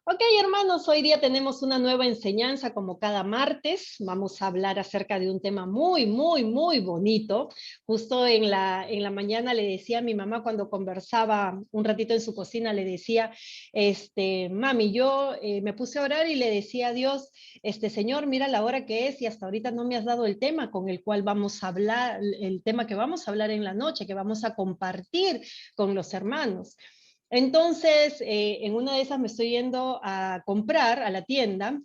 Ok, hermanos, hoy día tenemos una nueva enseñanza como cada martes. Vamos a hablar acerca de un tema muy bonito. Justo en la mañana le decía a mi mamá cuando conversaba un ratito en su cocina, le decía, mami, yo me puse a orar y le decía a Dios, Señor, mira la hora que es y hasta ahorita no me has dado el tema con el cual vamos a hablar, el tema que vamos a hablar en la noche, que vamos a compartir con los hermanos. Entonces, en una de esas me estoy yendo a comprar a la tienda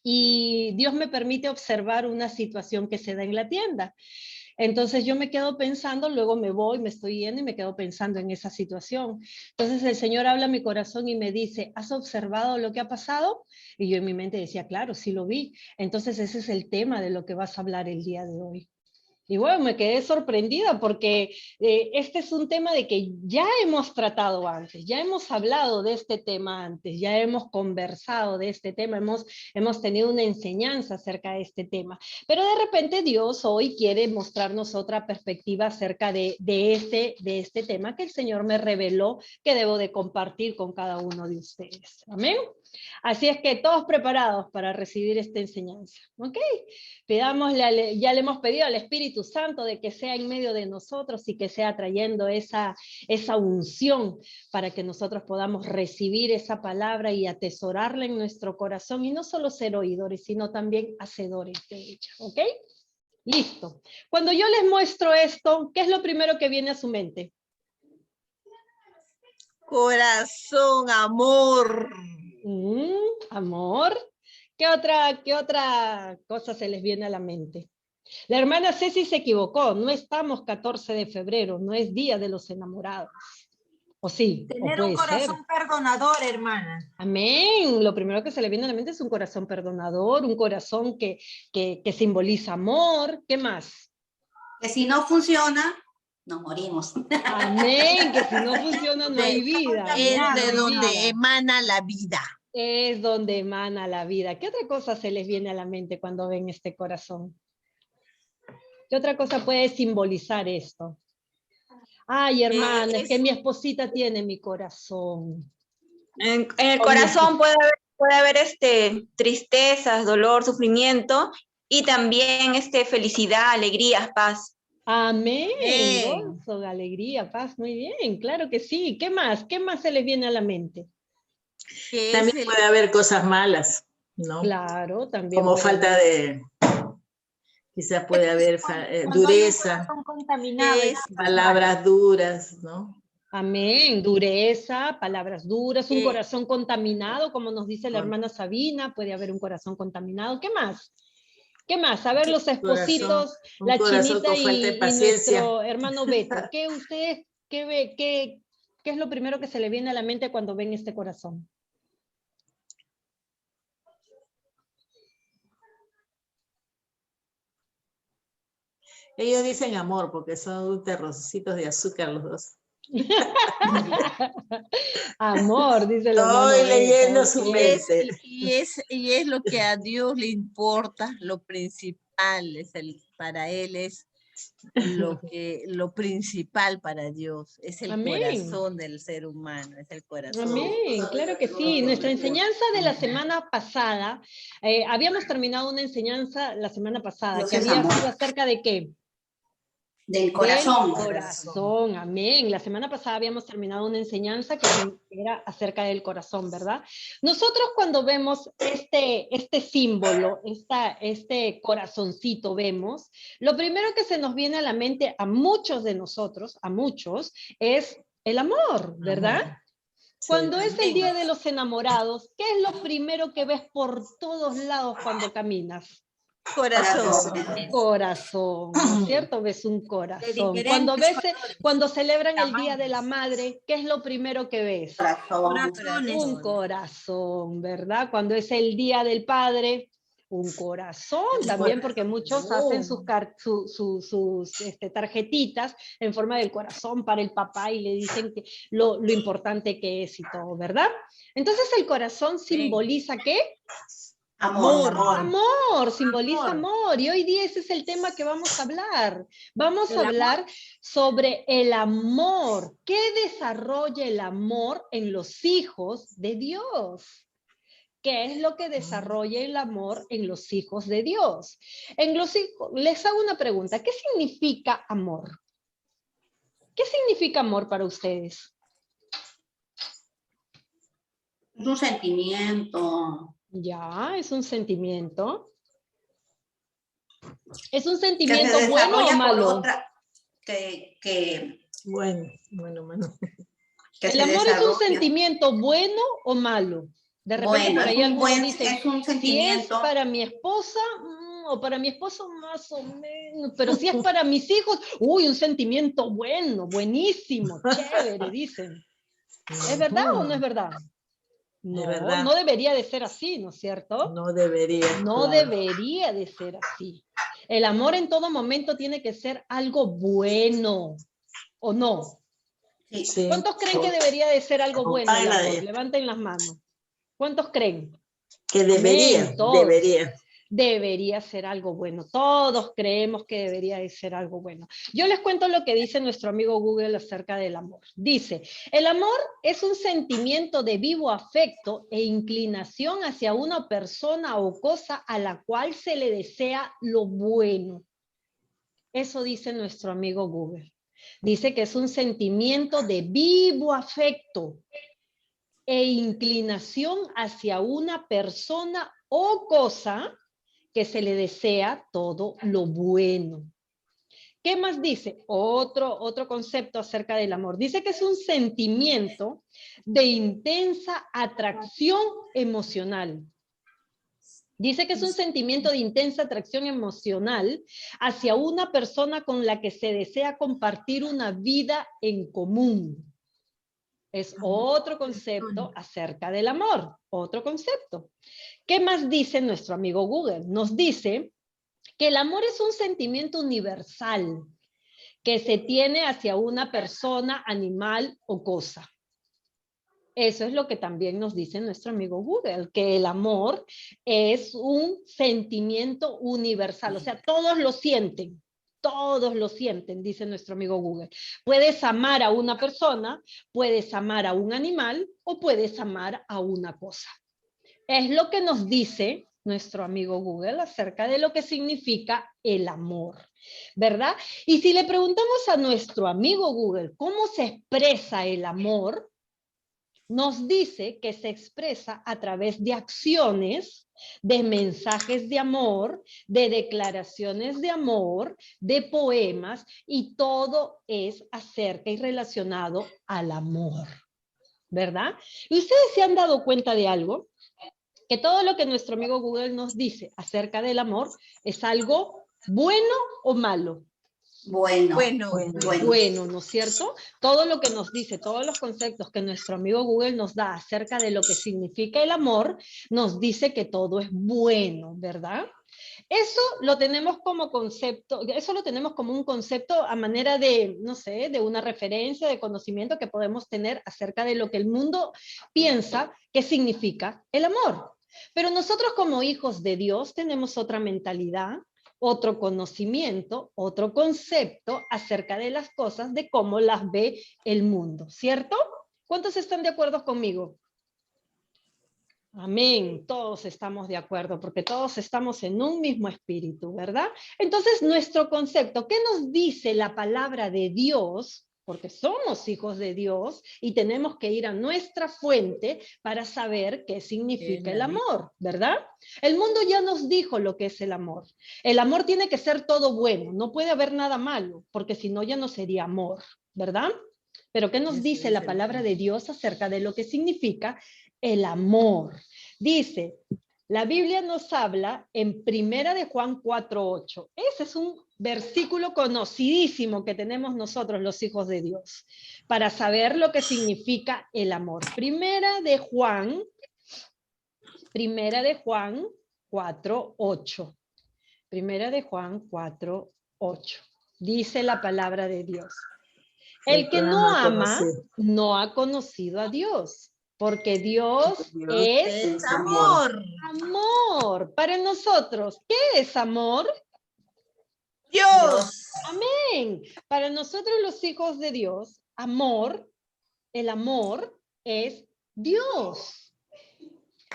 y Dios me permite observar una situación que se da en la tienda. Entonces yo me quedo pensando, luego me voy, me estoy yendo y me quedo pensando en esa situación. Entonces el Señor habla a mi corazón y me dice, ¿has observado lo que ha pasado? Y yo en mi mente decía, claro, sí lo vi. Entonces ese es el tema de lo que vas a hablar el día de hoy. Y bueno, me quedé sorprendida porque este es un tema de que ya hemos tratado antes, ya hemos hablado de este tema antes, ya hemos conversado de este tema, hemos tenido una enseñanza acerca de este tema. Pero de repente Dios hoy quiere mostrarnos otra perspectiva acerca de este tema que el Señor me reveló que debo de compartir con cada uno de ustedes. Amén. Así es que todos preparados para recibir esta enseñanza. ¿Ok? Pidámosle, ya le hemos pedido al Espíritu Santo de que sea en medio de nosotros y que sea trayendo esa unción para que nosotros podamos recibir esa palabra y atesorarla en nuestro corazón y no solo ser oidores, sino también hacedores de ella. ¿Ok? Listo. Cuando yo les muestro esto, ¿qué es lo primero que viene a su mente? Corazón, amor. Amor. ¿Qué otra cosa se les viene a la mente? La hermana Ceci se equivocó, no estamos 14 de febrero, no es Día de los Enamorados. ¿O sí? ¿O Tener un puede corazón ser? perdonador, hermana. Amén. Lo primero que se le viene a la mente es un corazón perdonador, un corazón que simboliza amor. ¿Qué más? Que si no funciona, nos morimos. Amén, que si no funciona no hay vida. Es de donde vida. emana la vida. Es donde emana la vida. ¿Qué otra cosa se les viene a la mente cuando ven este corazón? ¿Qué otra cosa puede simbolizar esto? Ay, hermana, es que mi esposita tiene mi corazón. En el corazón puede haber tristezas, dolor, sufrimiento y también felicidad, alegría, paz. Amén. Gozo, alegría, paz, muy bien, claro que sí. ¿Qué más? ¿Qué más se les viene a la mente? También puede haber cosas malas, ¿no? Claro, también. Como falta de... Quizás puede haber dureza, palabras duras, ¿no? Amén, dureza, palabras duras, un corazón contaminado, como nos dice la hermana Sabina, puede haber un corazón contaminado. ¿Qué más? ¿Qué más? A ver, los espositos, la Chinita y nuestro hermano Beto. ¿Qué ustedes, qué es lo primero que se le viene a la mente cuando ven este corazón? Ellos dicen amor porque son terrocitos de azúcar los dos. Amor, dice la hermana. Estoy leyendo su mente. Y es lo que a Dios le importa, lo principal, para Él es lo principal para Dios, es el corazón del ser humano, es el corazón. Amén, claro que sí. Nuestra enseñanza de la semana pasada, habíamos terminado una enseñanza la semana pasada, que había sido acerca de ¿qué? Del corazón. Del corazón, amén. La semana pasada habíamos terminado una enseñanza que era acerca del corazón, ¿verdad? Nosotros cuando vemos este símbolo, este corazoncito vemos, lo primero que se nos viene a la mente a muchos de nosotros, a muchos, es el amor, ¿verdad? Cuando es el Día de los Enamorados, ¿qué es lo primero que ves por todos lados cuando caminas? Corazón, ¿no es cierto? Ves un corazón. Cuando celebran el Día de la Madre, ¿qué es lo primero que ves? Un corazón, ¿verdad? Cuando es el Día del Padre, un corazón también, porque muchos hacen sus tarjetitas en forma del corazón para el papá y le dicen que lo importante que es y todo, ¿verdad? Entonces el corazón simboliza ¿qué? Amor, simboliza amor. Y hoy día ese es el tema que vamos a hablar. Vamos a hablar sobre el amor. ¿Qué desarrolla el amor en los hijos de Dios? ¿Qué es lo que desarrolla el amor en los hijos de Dios? Les hago una pregunta. ¿Qué significa amor? ¿Qué significa amor para ustedes? Es un sentimiento. Ya, es un sentimiento. ¿Es un Que se sentimiento bueno o desarrolla por malo? otra. Bueno. Que ¿El se amor es un desarrolla. sentimiento bueno o malo? De repente Bueno, por ahí algunos dicen, es un si es sentimiento. para mi esposa o para mi esposo más o menos, pero si es para mis hijos, uy, un sentimiento bueno, buenísimo, chévere, dicen. ¿Es verdad o no es verdad? No, verdad. no debería de ser así, ¿no es cierto? No debería. No claro. debería de ser así. El amor en todo momento tiene que ser algo bueno, ¿o no? Sí. Sí. ¿Cuántos creen que debería de ser algo bueno el Compárala amor? de- Levanten las manos. ¿Cuántos creen? Que debería, Amén, todos. debería. Debería ser algo bueno. Todos creemos que debería de ser algo bueno. Yo les cuento lo que dice nuestro amigo Google acerca del amor. Dice, el amor es un sentimiento de vivo afecto e inclinación hacia una persona o cosa a la cual se le desea lo bueno. Eso dice nuestro amigo Google. Dice que es un sentimiento de vivo afecto e inclinación hacia una persona o cosa que se le desea todo lo bueno. ¿Qué más dice? Otro concepto acerca del amor. Dice que es un sentimiento de intensa atracción emocional. Dice que es un sentimiento de intensa atracción emocional hacia una persona con la que se desea compartir una vida en común. Es otro concepto acerca del amor, otro concepto. ¿Qué más dice nuestro amigo Google? Nos dice que el amor es un sentimiento universal que se tiene hacia una persona, animal o cosa. Eso es lo que también nos dice nuestro amigo Google, que el amor es un sentimiento universal, o sea, todos lo sienten, dice nuestro amigo Google. Puedes amar a una persona, puedes amar a un animal o puedes amar a una cosa. Es lo que nos dice nuestro amigo Google acerca de lo que significa el amor, ¿verdad? Y si le preguntamos a nuestro amigo Google cómo se expresa el amor, nos dice que se expresa a través de acciones, de mensajes de amor, de declaraciones de amor, de poemas, y todo es acerca y relacionado al amor, ¿verdad? ¿Y ustedes se han dado cuenta de algo? Que todo lo que nuestro amigo Google nos dice acerca del amor es algo bueno o malo. Bueno, ¿no es cierto? Todo lo que nos dice, todos los conceptos que nuestro amigo Google nos da acerca de lo que significa el amor, nos dice que todo es bueno, ¿verdad? Eso lo tenemos como concepto, eso lo tenemos como un concepto a manera de, no sé, de una referencia, de conocimiento que podemos tener acerca de lo que el mundo piensa que significa el amor. Pero nosotros como hijos de Dios tenemos otra mentalidad, otro conocimiento, otro concepto acerca de las cosas, de cómo las ve el mundo, ¿cierto? ¿Cuántos están de acuerdo conmigo? Amén, todos estamos de acuerdo, porque todos estamos en un mismo espíritu, ¿verdad? Entonces, nuestro concepto, ¿qué nos dice la palabra de Dios? Porque somos hijos de Dios y tenemos que ir a nuestra fuente para saber qué significa el amor, ¿verdad? El mundo ya nos dijo lo que es el amor. El amor tiene que ser todo bueno, no puede haber nada malo, porque si no ya no sería amor, ¿verdad? Pero ¿qué nos dice la palabra de Dios acerca de lo que significa el amor? Dice, la Biblia nos habla en Primera de Juan 4:8. Ese es un versículo conocidísimo que tenemos nosotros los hijos de Dios para saber lo que significa el amor. Primera de Juan 4:8. Primera de Juan 4:8. Dice la palabra de Dios. El que no ama no ha conocido a Dios, porque Dios es amor. Amor. Para nosotros, ¿qué es amor? Dios. Amén. Para nosotros los hijos de Dios, amor, el amor es Dios.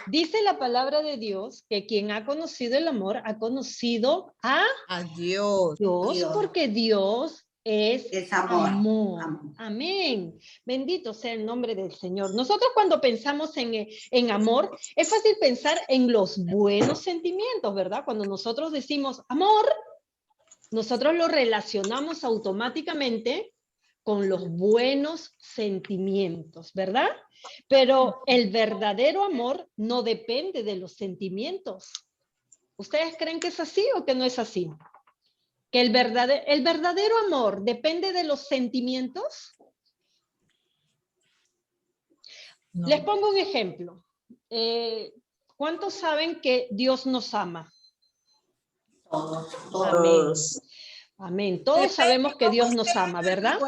Dice la palabra de Dios que quien ha conocido el amor ha conocido a Adiós. Dios, porque Dios es amor. amor. Amor. Amén. Bendito sea el nombre del Señor. Nosotros cuando pensamos en amor, es fácil pensar en los buenos sentimientos, ¿verdad? Cuando nosotros decimos amor, nosotros lo relacionamos automáticamente con los buenos sentimientos, ¿verdad? Pero el verdadero amor no depende de los sentimientos. ¿Ustedes creen que es así o que no es así? ¿Que el verdadero amor depende de los sentimientos? No. Les pongo un ejemplo. ¿Cuántos saben que Dios nos ama? Todos. Amén. Todos sabemos que Dios nos ama, ¿verdad?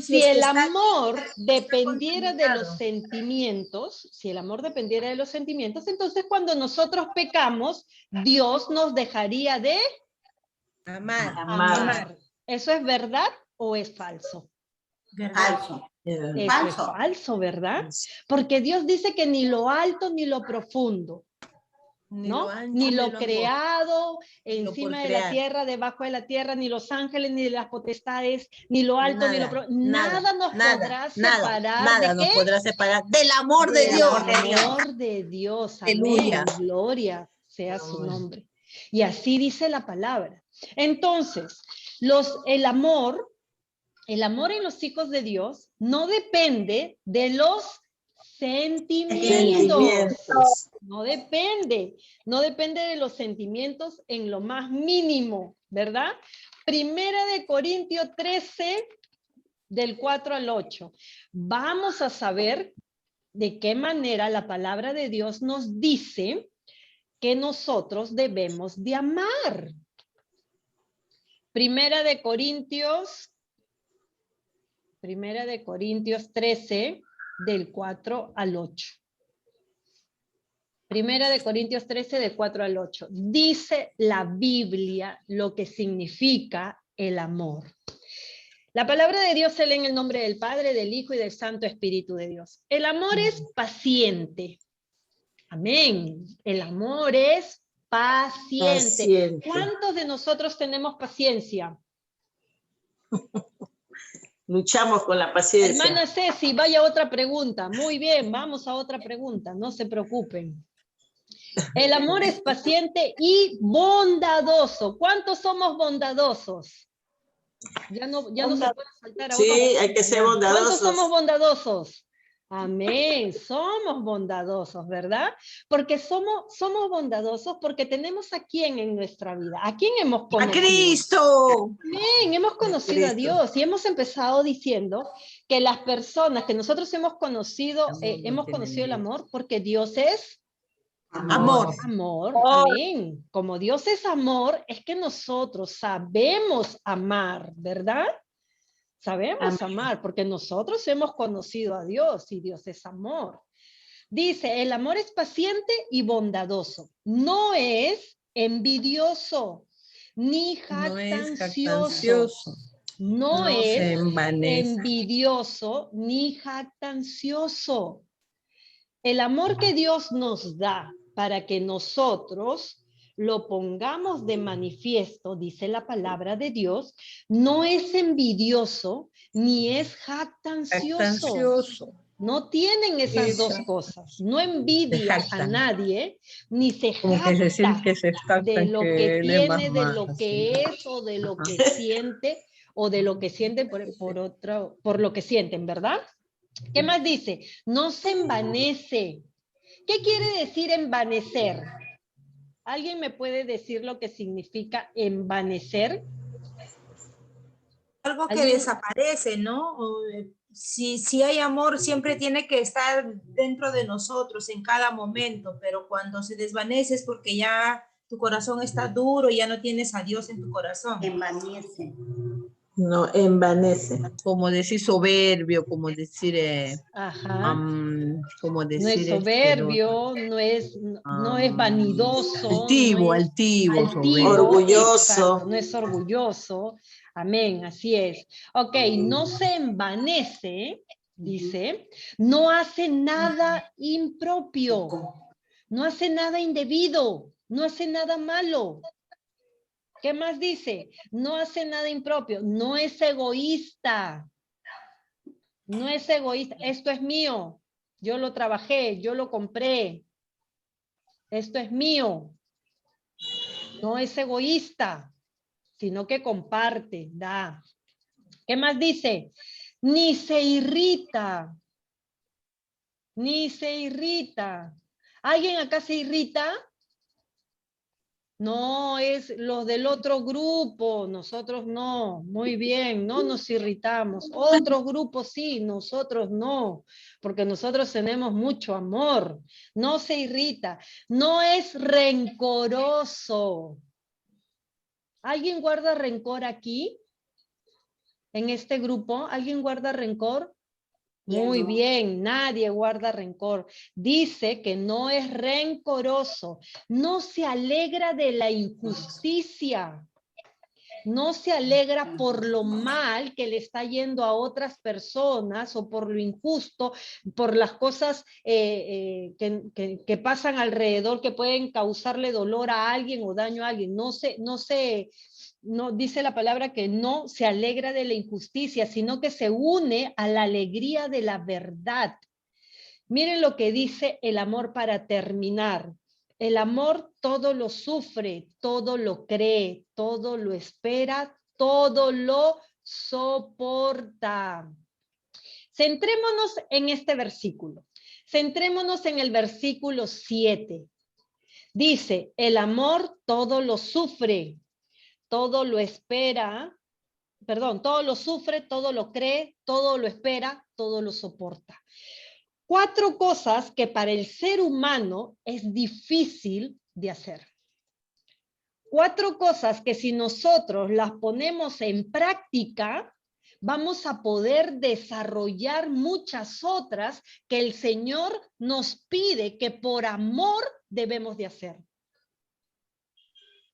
Si el amor dependiera de los sentimientos, entonces cuando nosotros pecamos, Dios nos dejaría de amar. ¿Eso es verdad o es falso? Falso. Eso es falso, ¿verdad? Porque Dios dice que ni lo alto ni lo profundo, ¿no? Ni lo creado encima de la tierra, debajo de la tierra, ni los ángeles, ni las potestades, ni lo alto, ni lo profundo. Nada nos podrá separar. Nada nos podrá separar del amor de Dios. Del amor de Dios. Amén. Gloria sea su nombre. Y así dice la palabra. Entonces, el amor en los hijos de Dios no depende de los sentimientos. No depende de los sentimientos en lo más mínimo, ¿verdad? Primera de Corintios 13, del 4 al 8. Vamos a saber de qué manera la palabra de Dios nos dice que nosotros debemos de amar. Primera de Corintios 13, del 4 al 8. Primera de Corintios 13, del 4 al 8. Dice la Biblia lo que significa el amor. La palabra de Dios se lee en el nombre del Padre, del Hijo y del Santo Espíritu de Dios. El amor es paciente. Amén. El amor es paciente. ¿Cuántos de nosotros tenemos paciencia? Luchamos con la paciencia. Hermana Ceci, vaya a otra pregunta. Muy bien, vamos a otra pregunta. No se preocupen. El amor es paciente y bondadoso. ¿Cuántos somos bondadosos? Ya no se puede saltar a Sí, otra. hay que ser bondadosos. ¿Cuántos somos bondadosos? Amén, somos bondadosos, ¿verdad? Porque somos bondadosos porque tenemos a quién en nuestra vida. ¿A quién hemos conocido? ¡A Cristo! Amén, hemos conocido a Dios y hemos empezado diciendo que las personas que nosotros hemos conocido el amor porque Dios es amor. Amor, amén. Como Dios es amor, es que nosotros sabemos amar, ¿verdad? Sabemos amar, porque nosotros hemos conocido a Dios y Dios es amor. Dice, el amor es paciente y bondadoso. No es envidioso, ni jactancioso. No es envidioso, ni jactancioso. El amor que Dios nos da para que nosotros lo pongamos de manifiesto, dice la palabra de Dios, no es envidioso ni es jactancioso. No tienen esas dos cosas. No envidia a nadie, ni se jacta de lo que tiene, de lo que es, o de lo que siente, o de lo que sienten por lo que sienten, ¿verdad? ¿Qué más dice? No se envanece. ¿Qué quiere decir envanecer? ¿Alguien me puede decir lo que significa envanecer? Algo que desaparece, ¿no? Si hay amor, siempre tiene que estar dentro de nosotros en cada momento, pero cuando se desvanece es porque ya tu corazón está duro y ya no tienes a Dios en tu corazón. Envanece. No, envanece. Como decir soberbio, como decir... como decir no es soberbio, no es vanidoso. Altivo, orgulloso. Exacto, no es orgulloso. Amén, así es. Ok, no se envanece, dice, no hace nada impropio. No hace nada indebido, no hace nada malo. ¿Qué más dice? No hace nada impropio, no es egoísta. No es egoísta, esto es mío. Yo lo trabajé, yo lo compré. Esto es mío. No es egoísta, sino que comparte, da. ¿Qué más dice? Ni se irrita. Ni se irrita. ¿Alguien acá se irrita? No, es los del otro grupo, nosotros no. Muy bien, no nos irritamos. Otros grupos sí, nosotros no, porque nosotros tenemos mucho amor. No se irrita, no es rencoroso. ¿Alguien guarda rencor aquí? ¿En este grupo? ¿Alguien guarda rencor? Muy bien, nadie guarda rencor. Dice que no es rencoroso, no se alegra de la injusticia, no se alegra por lo mal que le está yendo a otras personas o por lo injusto, por las cosas que pasan alrededor que pueden causarle dolor a alguien o daño a alguien. No dice la palabra que no se alegra de la injusticia, sino que se une a la alegría de la verdad. Miren lo que dice el amor para terminar. El amor todo lo sufre, todo lo cree, todo lo espera, todo lo soporta. Centrémonos en este versículo. Centrémonos en el versículo 7. Dice, el amor todo lo sufre, todo lo espera, todo lo sufre, todo lo cree, todo lo espera, todo lo soporta. 4 cosas que para el ser humano es difícil de hacer. 4 cosas que si nosotros las ponemos en práctica, vamos a poder desarrollar muchas otras que el Señor nos pide que por amor debemos de hacer.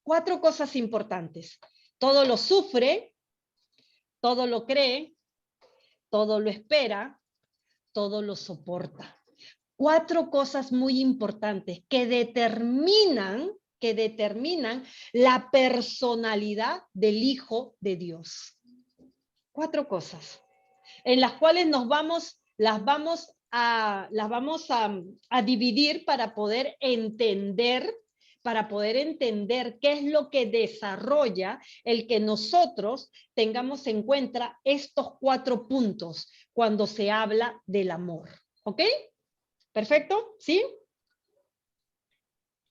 4 cosas importantes. Todo lo sufre, todo lo cree, todo lo espera, todo lo soporta. 4 cosas muy importantes que determinan la personalidad del Hijo de Dios. 4 cosas en las cuales las vamos a dividir para poder entender qué es lo que desarrolla el que nosotros tengamos en cuenta estos 4 puntos cuando se habla del amor. ¿Ok? ¿Perfecto? ¿Sí?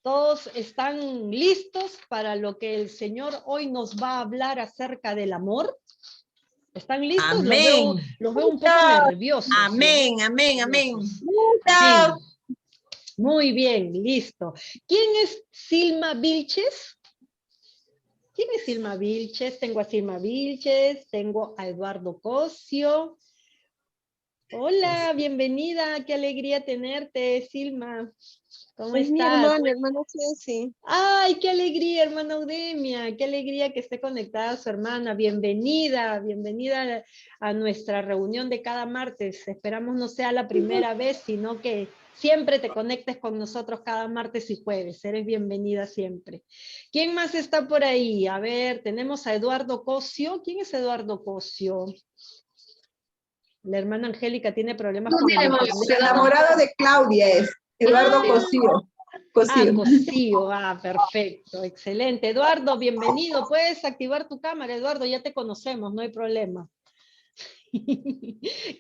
¿Todos están listos para lo que el Señor hoy nos va a hablar acerca del amor? ¿Están listos? Amén. Los veo un poco nerviosos. Amén, amén, amén. Amén. Muy bien, listo. ¿Quién es Silma Vilches? ¿Quién es Silma Vilches? Tengo a Silma Vilches, tengo a Eduardo Cosio. Hola, bienvenida, qué alegría tenerte, Silma. ¿Cómo estás? Mi hermana Ceci. Ay, qué alegría, hermana Eudemia, qué alegría que esté conectada a su hermana. Bienvenida, bienvenida a nuestra reunión de cada martes. Esperamos no sea la primera vez, sino que siempre te conectes con nosotros cada martes y jueves. Eres bienvenida siempre. ¿Quién más está por ahí? A ver, tenemos a Eduardo Cosio. ¿Quién es Eduardo Cosio? La hermana Angélica tiene problemas con el internet. El enamorado de Claudia es Eduardo Cosío. Cosío, perfecto, excelente. Eduardo, bienvenido. Puedes activar tu cámara, Eduardo, ya te conocemos, no hay problema.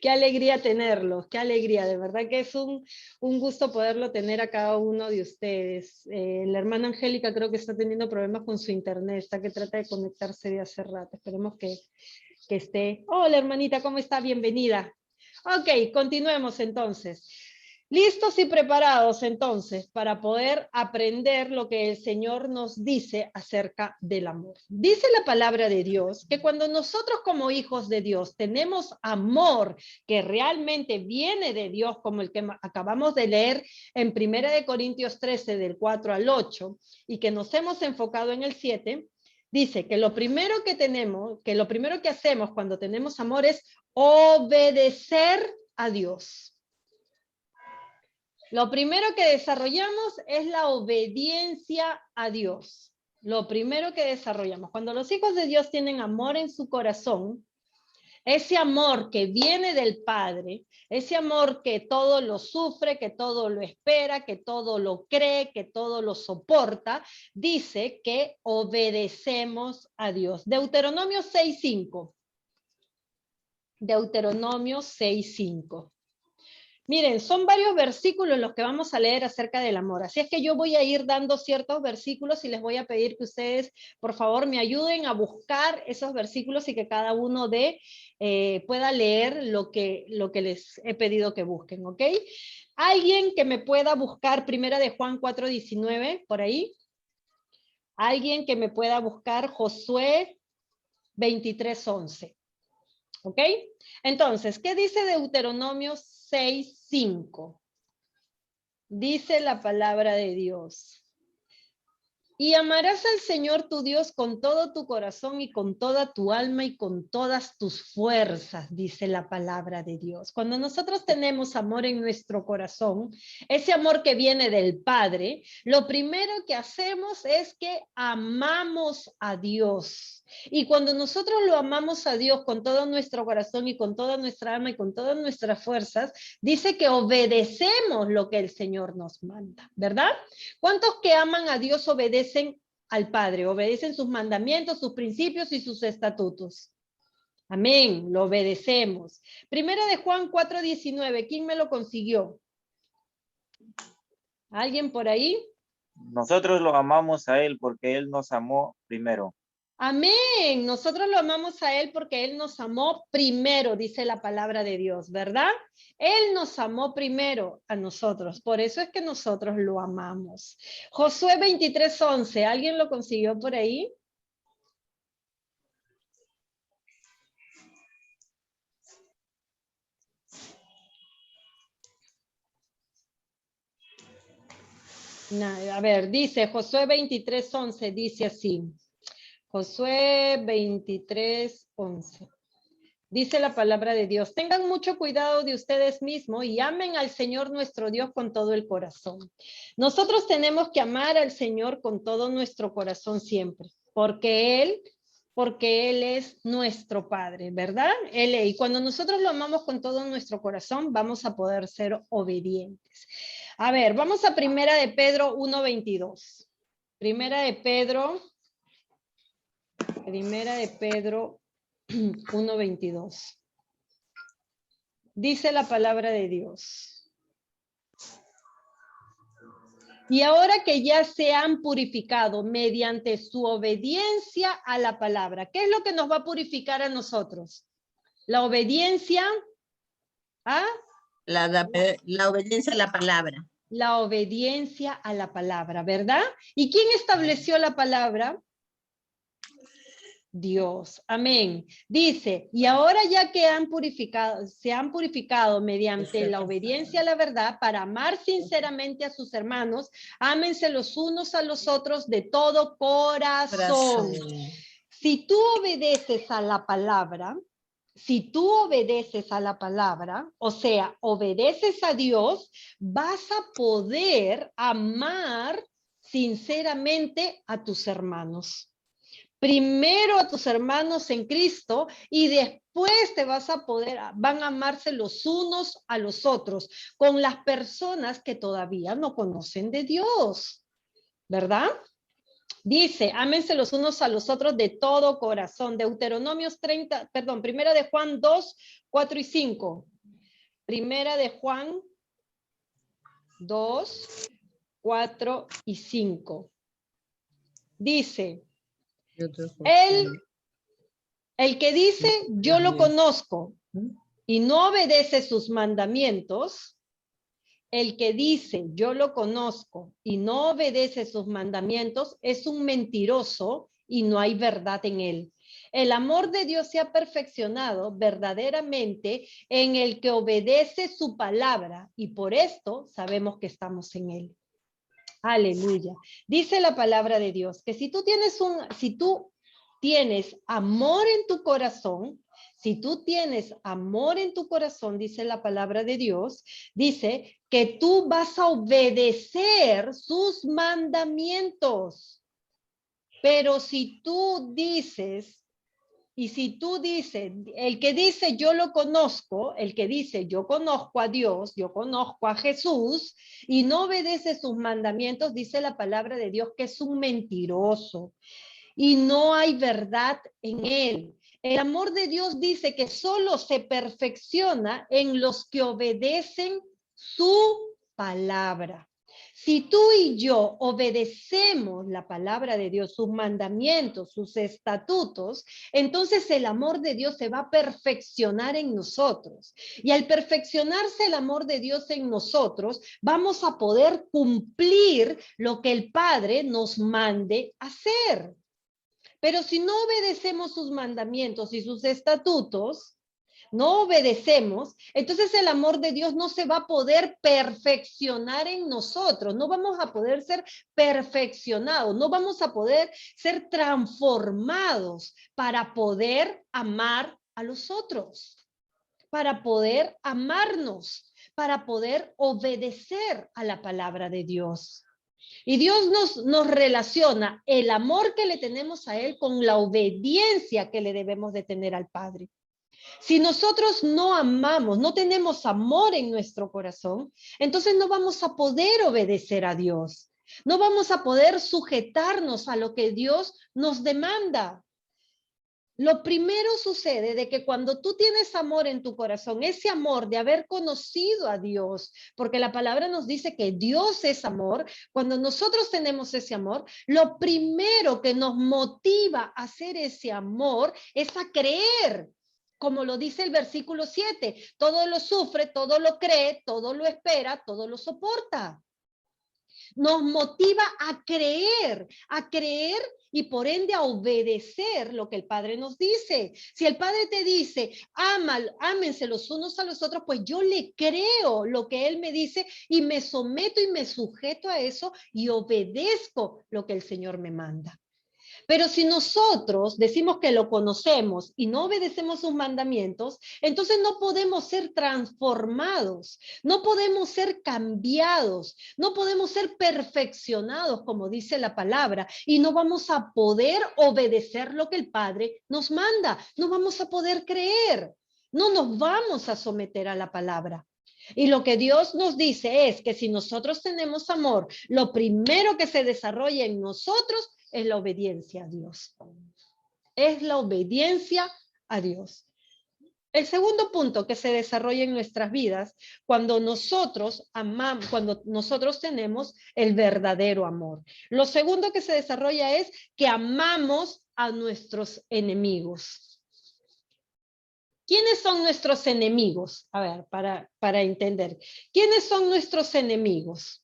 Qué alegría tenerlos, qué alegría, de verdad que es un gusto poderlo tener a cada uno de ustedes. La hermana Angélica creo que está teniendo problemas con su internet, está que trata de conectarse de hace rato, esperemos que esté. Hola hermanita, ¿cómo está? Bienvenida. Ok, continuemos entonces. ¿Listos y preparados entonces para poder aprender lo que el Señor nos dice acerca del amor? Dice la palabra de Dios que cuando nosotros como hijos de Dios tenemos amor que realmente viene de Dios, como el que acabamos de leer en 1 Corintios 13 del 4 al 8 y que nos hemos enfocado en el 7, dice que lo primero que hacemos cuando tenemos amor es obedecer a Dios. Lo primero que desarrollamos es la obediencia a Dios. Lo primero que desarrollamos. Cuando los hijos de Dios tienen amor en su corazón, ese amor que viene del Padre, ese amor que todo lo sufre, que todo lo espera, que todo lo cree, que todo lo soporta, dice que obedecemos a Dios. Deuteronomio 6:5. Deuteronomio 6:5. Miren, son varios versículos los que vamos a leer acerca del amor. Así es que yo voy a ir dando ciertos versículos y les voy a pedir que ustedes, por favor, me ayuden a buscar esos versículos y que cada uno pueda leer lo que les he pedido que busquen, ¿ok? ¿Alguien que me pueda buscar Primera de Juan 4:19 por ahí? ¿Alguien que me pueda buscar Josué 23:11? ¿Ok? Entonces, ¿qué dice Deuteronomio 6:5? Dice la palabra de Dios. Y amarás al Señor tu Dios con todo tu corazón y con toda tu alma y con todas tus fuerzas, dice la palabra de Dios. Cuando nosotros tenemos amor en nuestro corazón, ese amor que viene del Padre, lo primero que hacemos es que amamos a Dios. Y cuando nosotros lo amamos a Dios con todo nuestro corazón y con toda nuestra alma y con todas nuestras fuerzas, dice que obedecemos lo que el Señor nos manda, ¿verdad? ¿Cuántos que aman a Dios obedecen al Padre? Obedecen sus mandamientos, sus principios y sus estatutos. Amén, lo obedecemos. Primera de Juan 4:19, ¿quién me lo consiguió? ¿Alguien por ahí? Nosotros lo amamos a Él porque Él nos amó primero. Amén. Nosotros lo amamos a Él porque Él nos amó primero, dice la palabra de Dios, ¿verdad? Él nos amó primero a nosotros, por eso es que nosotros lo amamos. Josué 23:11, ¿alguien lo consiguió por ahí? A ver, dice Josué 23:11, dice así. Josué 23:11. Dice la palabra de Dios, tengan mucho cuidado de ustedes mismos y amen al Señor nuestro Dios con todo el corazón. Nosotros tenemos que amar al Señor con todo nuestro corazón siempre, porque Él es nuestro Padre, ¿verdad? Y cuando nosotros lo amamos con todo nuestro corazón, vamos a poder ser obedientes. A ver, vamos a Primera de Pedro 1:22. Primera de Pedro 1:22. Dice la palabra de Dios. Y ahora que ya se han purificado mediante su obediencia a la palabra, ¿qué es lo que nos va a purificar a nosotros? La obediencia a la obediencia a la palabra. La obediencia a la palabra, ¿verdad? ¿Y quién estableció la palabra? Dios, amén. Dice, y ahora ya que se han purificado mediante la obediencia a la verdad para amar sinceramente a sus hermanos, ámense los unos a los otros de todo corazón. Si tú obedeces a la palabra, o sea, obedeces a Dios, vas a poder amar sinceramente a tus hermanos. Primero a tus hermanos en Cristo y después van a amarse los unos a los otros con las personas que todavía no conocen de Dios, ¿verdad? Dice, ámense los unos a los otros de todo corazón. Primera de Juan 2:4-5. Primera de Juan 2:4-5. Dice, el que dice, yo lo conozco y no obedece sus mandamientos, el que dice, yo lo conozco y no obedece sus mandamientos, es un mentiroso y no hay verdad en él. El amor de Dios se ha perfeccionado verdaderamente en el que obedece su palabra y por esto sabemos que estamos en él. Aleluya. Dice la palabra de Dios que si tú tienes amor en tu corazón, Si tú tienes amor en tu corazón, dice la palabra de Dios, dice que tú vas a obedecer sus mandamientos. Pero si tú dices, y si tú dices, el que dice yo lo conozco, el que dice yo conozco a Dios, yo conozco a Jesús, y no obedece sus mandamientos, dice la palabra de Dios que es un mentiroso. Y no hay verdad en él. El amor de Dios dice que solo se perfecciona en los que obedecen su palabra. Si tú y yo obedecemos la palabra de Dios, sus mandamientos, sus estatutos, entonces el amor de Dios se va a perfeccionar en nosotros. Y al perfeccionarse el amor de Dios en nosotros, vamos a poder cumplir lo que el Padre nos mande hacer. Pero si no obedecemos sus mandamientos y sus estatutos, no obedecemos, entonces el amor de Dios no se va a poder perfeccionar en nosotros, no vamos a poder ser perfeccionados, no vamos a poder ser transformados para poder amar a los otros, para poder amarnos, para poder obedecer a la palabra de Dios. Y Dios nos relaciona el amor que le tenemos a Él con la obediencia que le debemos de tener al Padre. Si nosotros no amamos, no tenemos amor en nuestro corazón, entonces no vamos a poder obedecer a Dios. No vamos a poder sujetarnos a lo que Dios nos demanda. Lo primero sucede de que cuando tú tienes amor en tu corazón, ese amor de haber conocido a Dios, porque la palabra nos dice que Dios es amor, cuando nosotros tenemos ese amor, lo primero que nos motiva a hacer ese amor es a creer. Como lo dice el versículo 7, todo lo sufre, todo lo cree, todo lo espera, todo lo soporta. Nos motiva a creer y por ende a obedecer lo que el Padre nos dice. Si el Padre te dice, ámense los unos a los otros, pues yo le creo lo que Él me dice y me someto y me sujeto a eso y obedezco lo que el Señor me manda. Pero si nosotros decimos que lo conocemos y no obedecemos sus mandamientos, entonces no podemos ser transformados, no podemos ser cambiados, no podemos ser perfeccionados, como dice la palabra, y no vamos a poder obedecer lo que el Padre nos manda, no vamos a poder creer, no nos vamos a someter a la palabra. Y lo que Dios nos dice es que si nosotros tenemos amor, lo primero que se desarrolla en nosotros es la obediencia a Dios. Es la obediencia a Dios. El segundo punto que se desarrolla en nuestras vidas, cuando nosotros amamos, cuando nosotros tenemos el verdadero amor. Lo segundo que se desarrolla es que amamos a nuestros enemigos. ¿Quiénes son nuestros enemigos? A ver, para entender. ¿Quiénes son nuestros enemigos?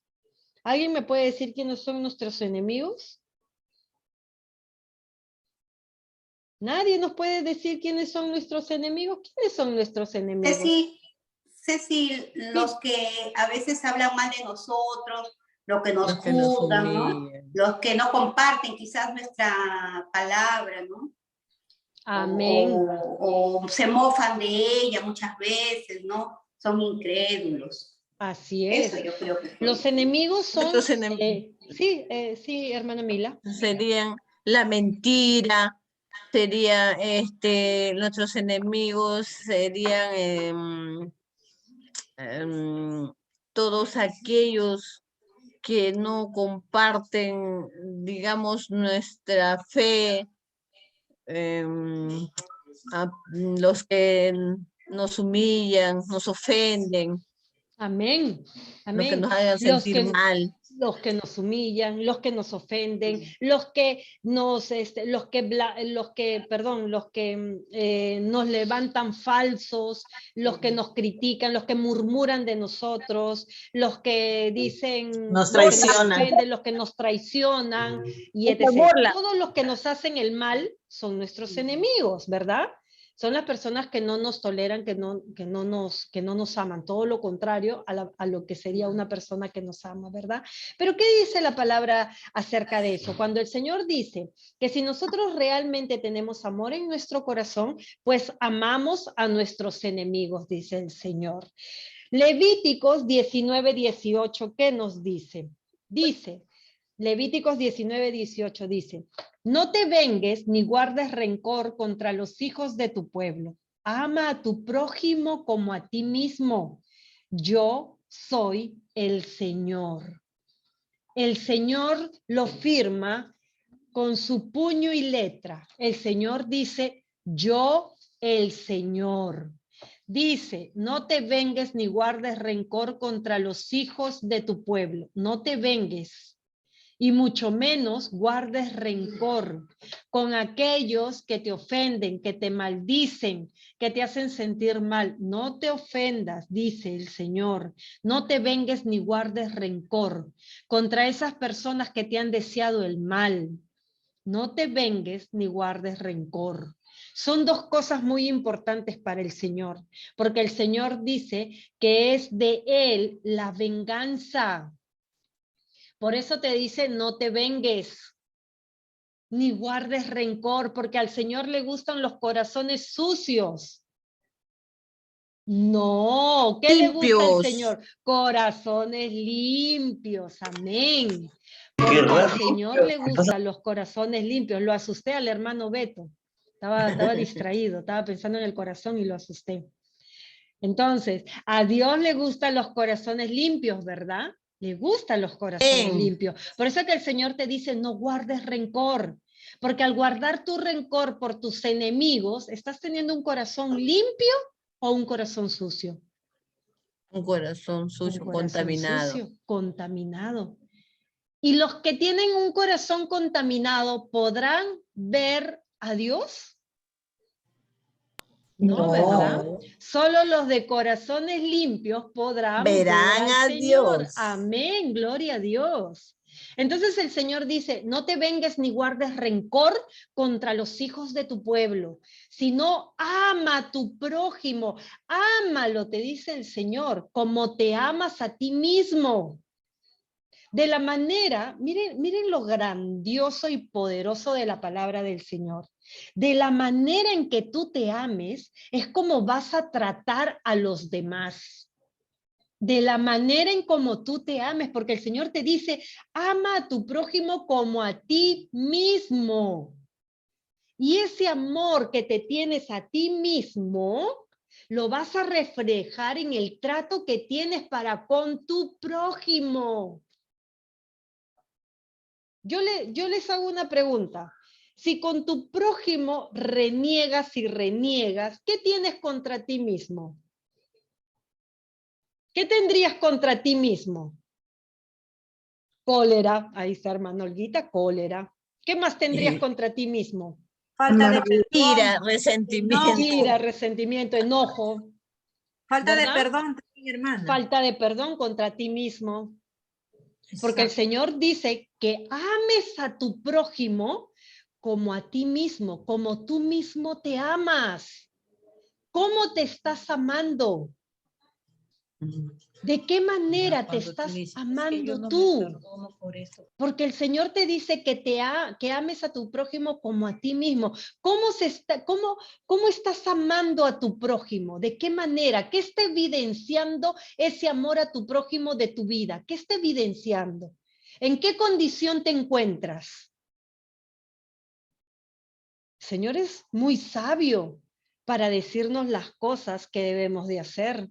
¿Alguien me puede decir quiénes son nuestros enemigos? ¿Nadie nos puede decir quiénes son nuestros enemigos? ¿Quiénes son nuestros enemigos? Ceci, los que a veces hablan mal de nosotros, los que nos juzgan, ¿no? Los que no comparten quizás nuestra palabra, ¿no? Amén. O se mofan de ella muchas veces, ¿no? Son incrédulos. Así es. Eso yo creo que los enemigos son... Nuestros enemigos. Sí, hermana Mila. Serían la mentira, serían nuestros enemigos, serían todos aquellos que no comparten, digamos, nuestra fe, los que nos humillan, nos ofenden. Amén. Amén. Los que nos hagan sentir mal. Los que nos humillan, los que nos ofenden, los que nos levantan falsos, los que nos critican, los que murmuran de nosotros, los que dicen, nos traicionan, los que nos traicionan, y etc. Todos los que nos hacen el mal son nuestros enemigos, ¿verdad? Son las personas que no nos toleran, que no nos aman, todo lo contrario a lo que sería una persona que nos ama, ¿verdad? Pero ¿qué dice la palabra acerca de eso? Cuando el Señor dice que si nosotros realmente tenemos amor en nuestro corazón, pues amamos a nuestros enemigos, dice el Señor. Levíticos 19:18, ¿qué nos dice? Dice, Levíticos 19:18 dice, no te vengues ni guardes rencor contra los hijos de tu pueblo. Ama a tu prójimo como a ti mismo. Yo soy el Señor. El Señor lo firma con su puño y letra. El Señor dice, yo el Señor. Dice, no te vengues ni guardes rencor contra los hijos de tu pueblo. No te vengues. Y mucho menos guardes rencor con aquellos que te ofenden, que te maldicen, que te hacen sentir mal. No te ofendas, dice el Señor. No te vengues ni guardes rencor contra esas personas que te han deseado el mal. No te vengues ni guardes rencor. Son dos cosas muy importantes para el Señor, porque el Señor dice que es de Él la venganza. Por eso te dice, no te vengues, ni guardes rencor, porque al Señor le gustan los corazones sucios. No, ¿qué le gusta al Señor? Corazones limpios, amén. Porque al Señor le gustan los corazones limpios. Lo asusté al hermano Beto. Estaba distraído, estaba pensando en el corazón y lo asusté. Entonces, a Dios le gustan los corazones limpios, ¿verdad? Le gustan los corazones limpios. Por eso que el Señor te dice, no guardes rencor. Porque al guardar tu rencor por tus enemigos, ¿estás teniendo un corazón limpio o un corazón sucio? Un corazón sucio, contaminado. Sucio, contaminado. ¿Y los que tienen un corazón contaminado podrán ver a Dios? No, ¿verdad? Solo los de corazones limpios podrán verán ver a Señor. Dios. Amén, gloria a Dios. Entonces el Señor dice, no te vengues ni guardes rencor contra los hijos de tu pueblo, sino ama a tu prójimo, ámalo, te dice el Señor, como te amas a ti mismo. De la manera, miren lo grandioso y poderoso de la palabra del Señor. De la manera en que tú te ames, es como vas a tratar a los demás. De la manera en como tú te ames, porque el Señor te dice, ama a tu prójimo como a ti mismo. Y ese amor que te tienes a ti mismo, lo vas a reflejar en el trato que tienes para con tu prójimo. Yo les hago una pregunta. Si con tu prójimo reniegas y reniegas, ¿qué tienes contra ti mismo? ¿Qué tendrías contra ti mismo? Cólera, ahí está hermano Olguita, cólera. ¿Qué más tendrías contra ti mismo? Falta de perdón. Ira, resentimiento. Ira, resentimiento, enojo. Falta ¿verdad? de perdón, hermana. Falta de perdón contra ti mismo. Porque el Señor dice que ames a tu prójimo como a ti mismo, como tú mismo te amas. ¿Cómo te estás amando? ¿De qué manera te estás amando tú? Porque el Señor te dice que ames a tu prójimo como a ti mismo. ¿Cómo estás amando a tu prójimo? ¿De qué manera? ¿Qué está evidenciando ese amor a tu prójimo de tu vida? ¿Qué está evidenciando? ¿En qué condición te encuentras? El Señor es muy sabio para decirnos las cosas que debemos de hacer.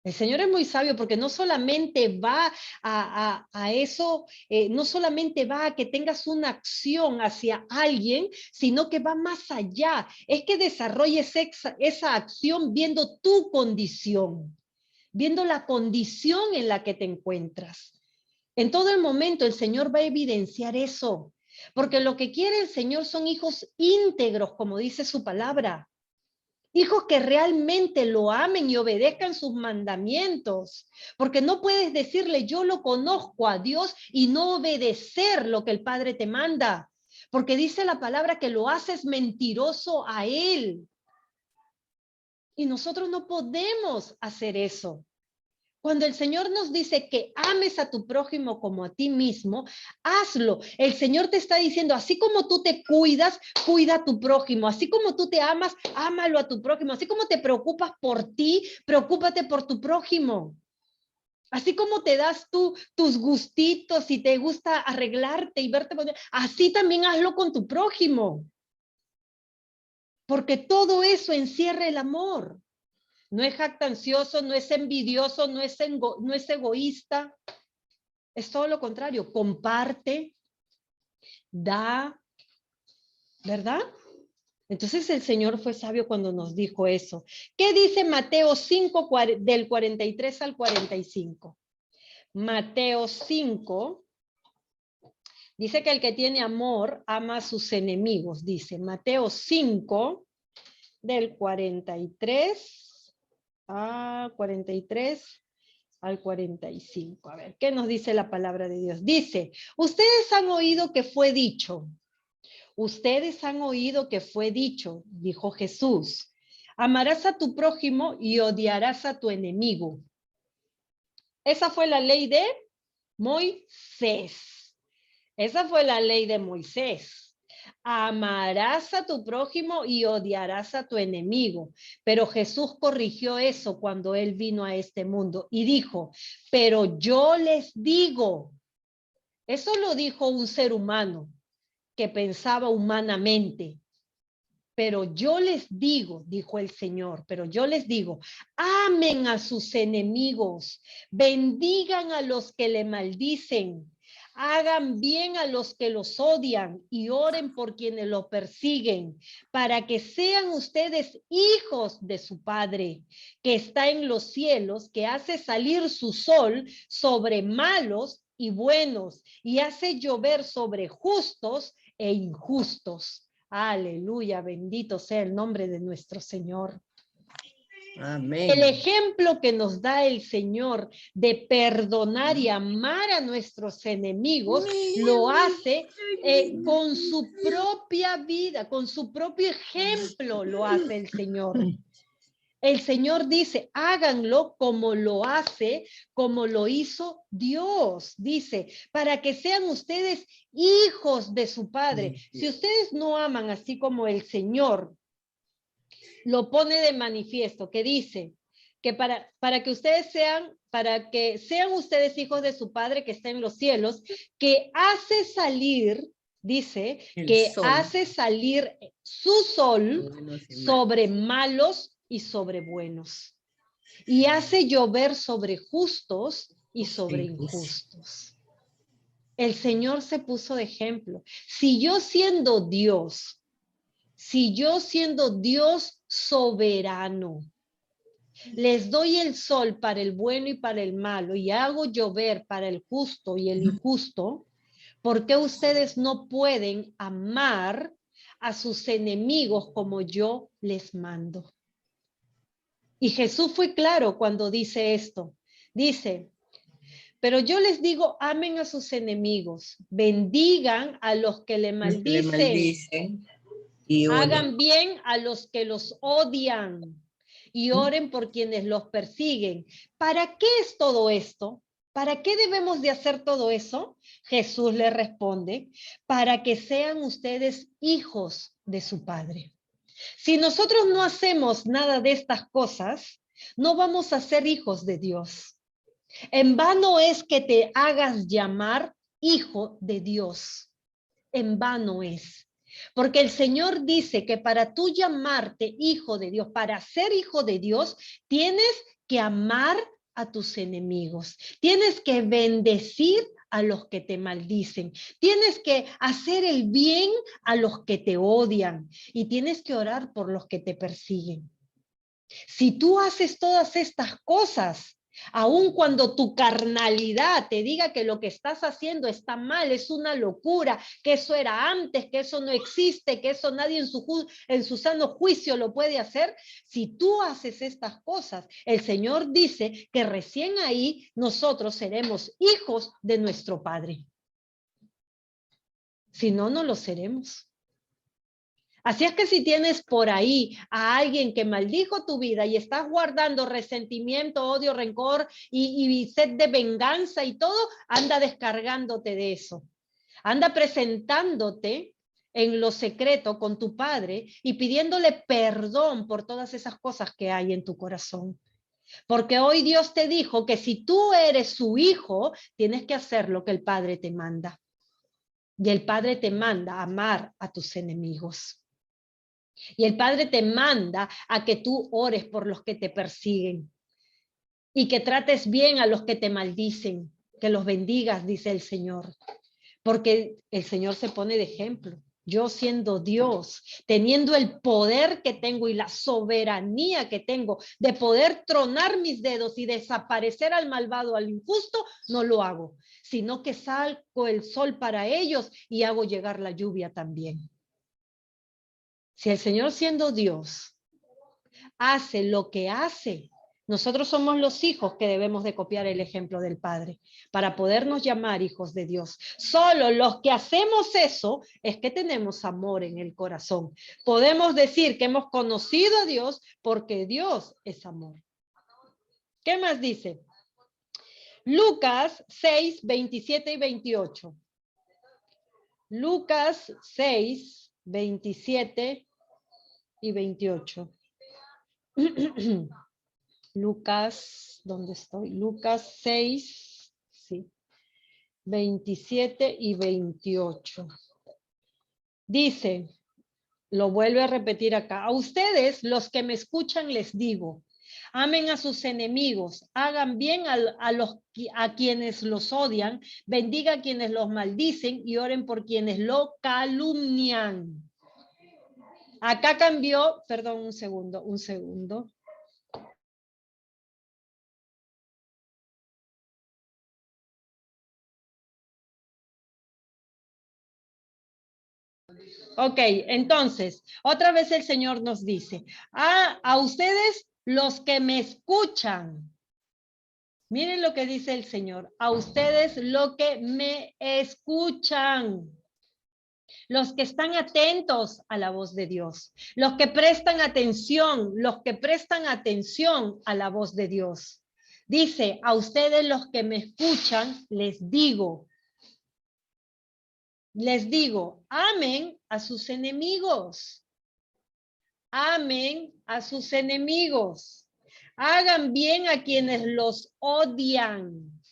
El Señor es muy sabio porque no solamente va a eso, no solamente va a que tengas una acción hacia alguien, sino que va más allá. Es que desarrolles esa acción viendo tu condición, viendo la condición en la que te encuentras. En todo el momento el Señor va a evidenciar eso, porque lo que quiere el Señor son hijos íntegros, como dice su palabra. Hijos que realmente lo amen y obedezcan sus mandamientos, porque no puedes decirle yo lo conozco a Dios y no obedecer lo que el Padre te manda, porque dice la palabra que lo haces mentiroso a Él. Y nosotros no podemos hacer eso. Cuando el Señor nos dice que ames a tu prójimo como a ti mismo, hazlo. El Señor te está diciendo, así como tú te cuidas, cuida a tu prójimo. Así como tú te amas, ámalo a tu prójimo. Así como te preocupas por ti, preocúpate por tu prójimo. Así como te das tus gustitos y te gusta arreglarte y verte, así también hazlo con tu prójimo. Porque todo eso encierra el amor. No es jactancioso, no es envidioso, no es egoísta. Es todo lo contrario. Comparte, da, ¿verdad? Entonces el Señor fue sabio cuando nos dijo eso. ¿Qué dice Mateo 5, del 43 al 45? Mateo 5, dice que el que tiene amor ama a sus enemigos, dice Mateo 5, del 43 al 45. A ver, ¿qué nos dice la palabra de Dios? Dice, ustedes han oído que fue dicho, dijo Jesús, amarás a tu prójimo y odiarás a tu enemigo. Esa fue la ley de Moisés. Esa fue la ley de Moisés. Amarás a tu prójimo y odiarás a tu enemigo. Pero Jesús corrigió eso cuando él vino a este mundo y dijo, pero yo les digo, eso lo dijo un ser humano que pensaba humanamente. Pero yo les digo, dijo el Señor, pero yo les digo, amen a sus enemigos, bendigan a los que le maldicen, hagan bien a los que los odian y oren por quienes los persiguen, para que sean ustedes hijos de su Padre, que está en los cielos, que hace salir su sol sobre malos y buenos, y hace llover sobre justos e injustos. Aleluya, bendito sea el nombre de nuestro Señor. Amén. El ejemplo que nos da el Señor de perdonar y amar a nuestros enemigos lo hace con su propia vida, con su propio ejemplo lo hace el Señor. El Señor dice, háganlo como lo hace, como lo hizo Dios. Dice, para que sean ustedes hijos de su Padre. Si ustedes no aman así como el Señor lo pone de manifiesto, que dice que para que sean ustedes hijos de su Padre que está en los cielos, que hace salir, dice, que hace salir su sol sobre malos y sobre buenos, y hace llover sobre justos y sobre injustos. El Señor se puso de ejemplo. Si yo siendo Dios soberano, les doy el sol para el bueno y para el malo, y hago llover para el justo y el injusto, ¿por qué ustedes no pueden amar a sus enemigos como yo les mando? Y Jesús fue claro cuando dice esto. Dice, pero yo les digo, amen a sus enemigos, bendigan a los que le maldicen, y hagan bien a los que los odian y oren por quienes los persiguen. ¿Para qué es todo esto? ¿Para qué debemos de hacer todo eso? Jesús le responde, para que sean ustedes hijos de su Padre. Si nosotros no hacemos nada de estas cosas, no vamos a ser hijos de Dios. En vano es que te hagas llamar hijo de Dios. En vano es. Porque el Señor dice que para tú llamarte hijo de Dios, para ser hijo de Dios, tienes que amar a tus enemigos. Tienes que bendecir a los que te maldicen. Tienes que hacer el bien a los que te odian. Y tienes que orar por los que te persiguen. Si tú haces todas estas cosas, aun cuando tu carnalidad te diga que lo que estás haciendo está mal, es una locura, que eso era antes, que eso no existe, que eso nadie en su sano juicio lo puede hacer, si tú haces estas cosas, el Señor dice que recién ahí nosotros seremos hijos de nuestro Padre. Si no, no lo seremos. Así es que si tienes por ahí a alguien que maldijo tu vida y estás guardando resentimiento, odio, rencor y sed de venganza y todo, anda descargándote de eso. Anda presentándote en lo secreto con tu padre y pidiéndole perdón por todas esas cosas que hay en tu corazón. Porque hoy Dios te dijo que si tú eres su hijo, tienes que hacer lo que el Padre te manda. Y el Padre te manda a amar a tus enemigos. Y el Padre te manda a que tú ores por los que te persiguen y que trates bien a los que te maldicen, que los bendigas, dice el Señor. Porque el Señor se pone de ejemplo. Yo siendo Dios, teniendo el poder que tengo y la soberanía que tengo de poder tronar mis dedos y desaparecer al malvado, al injusto, no lo hago, sino que salgo el sol para ellos y hago llegar la lluvia también. Si el Señor siendo Dios hace lo que hace, nosotros somos los hijos que debemos de copiar el ejemplo del Padre para podernos llamar hijos de Dios. Solo los que hacemos eso es que tenemos amor en el corazón. Podemos decir que hemos conocido a Dios porque Dios es amor. ¿Qué más dice? Lucas 6, 27 y 28. Lucas 6, 27 y 28. Lucas, ¿dónde estoy? Lucas 6, sí, 27 y 28. Dice, lo vuelve a repetir acá, a ustedes los que me escuchan les digo, amen a sus enemigos, hagan bien a quienes los odian, bendiga a quienes los maldicen y oren por quienes lo calumnian. Acá cambió, perdón, un segundo. Ok, entonces, otra vez el Señor nos dice, a ustedes los que me escuchan, miren lo que dice el Señor, a ustedes los que me escuchan, los que están atentos a la voz de Dios, los que prestan atención a la voz de Dios. Dice, a ustedes los que me escuchan, les digo, amen a sus enemigos. Amen a sus enemigos. Hagan bien a quienes los odian.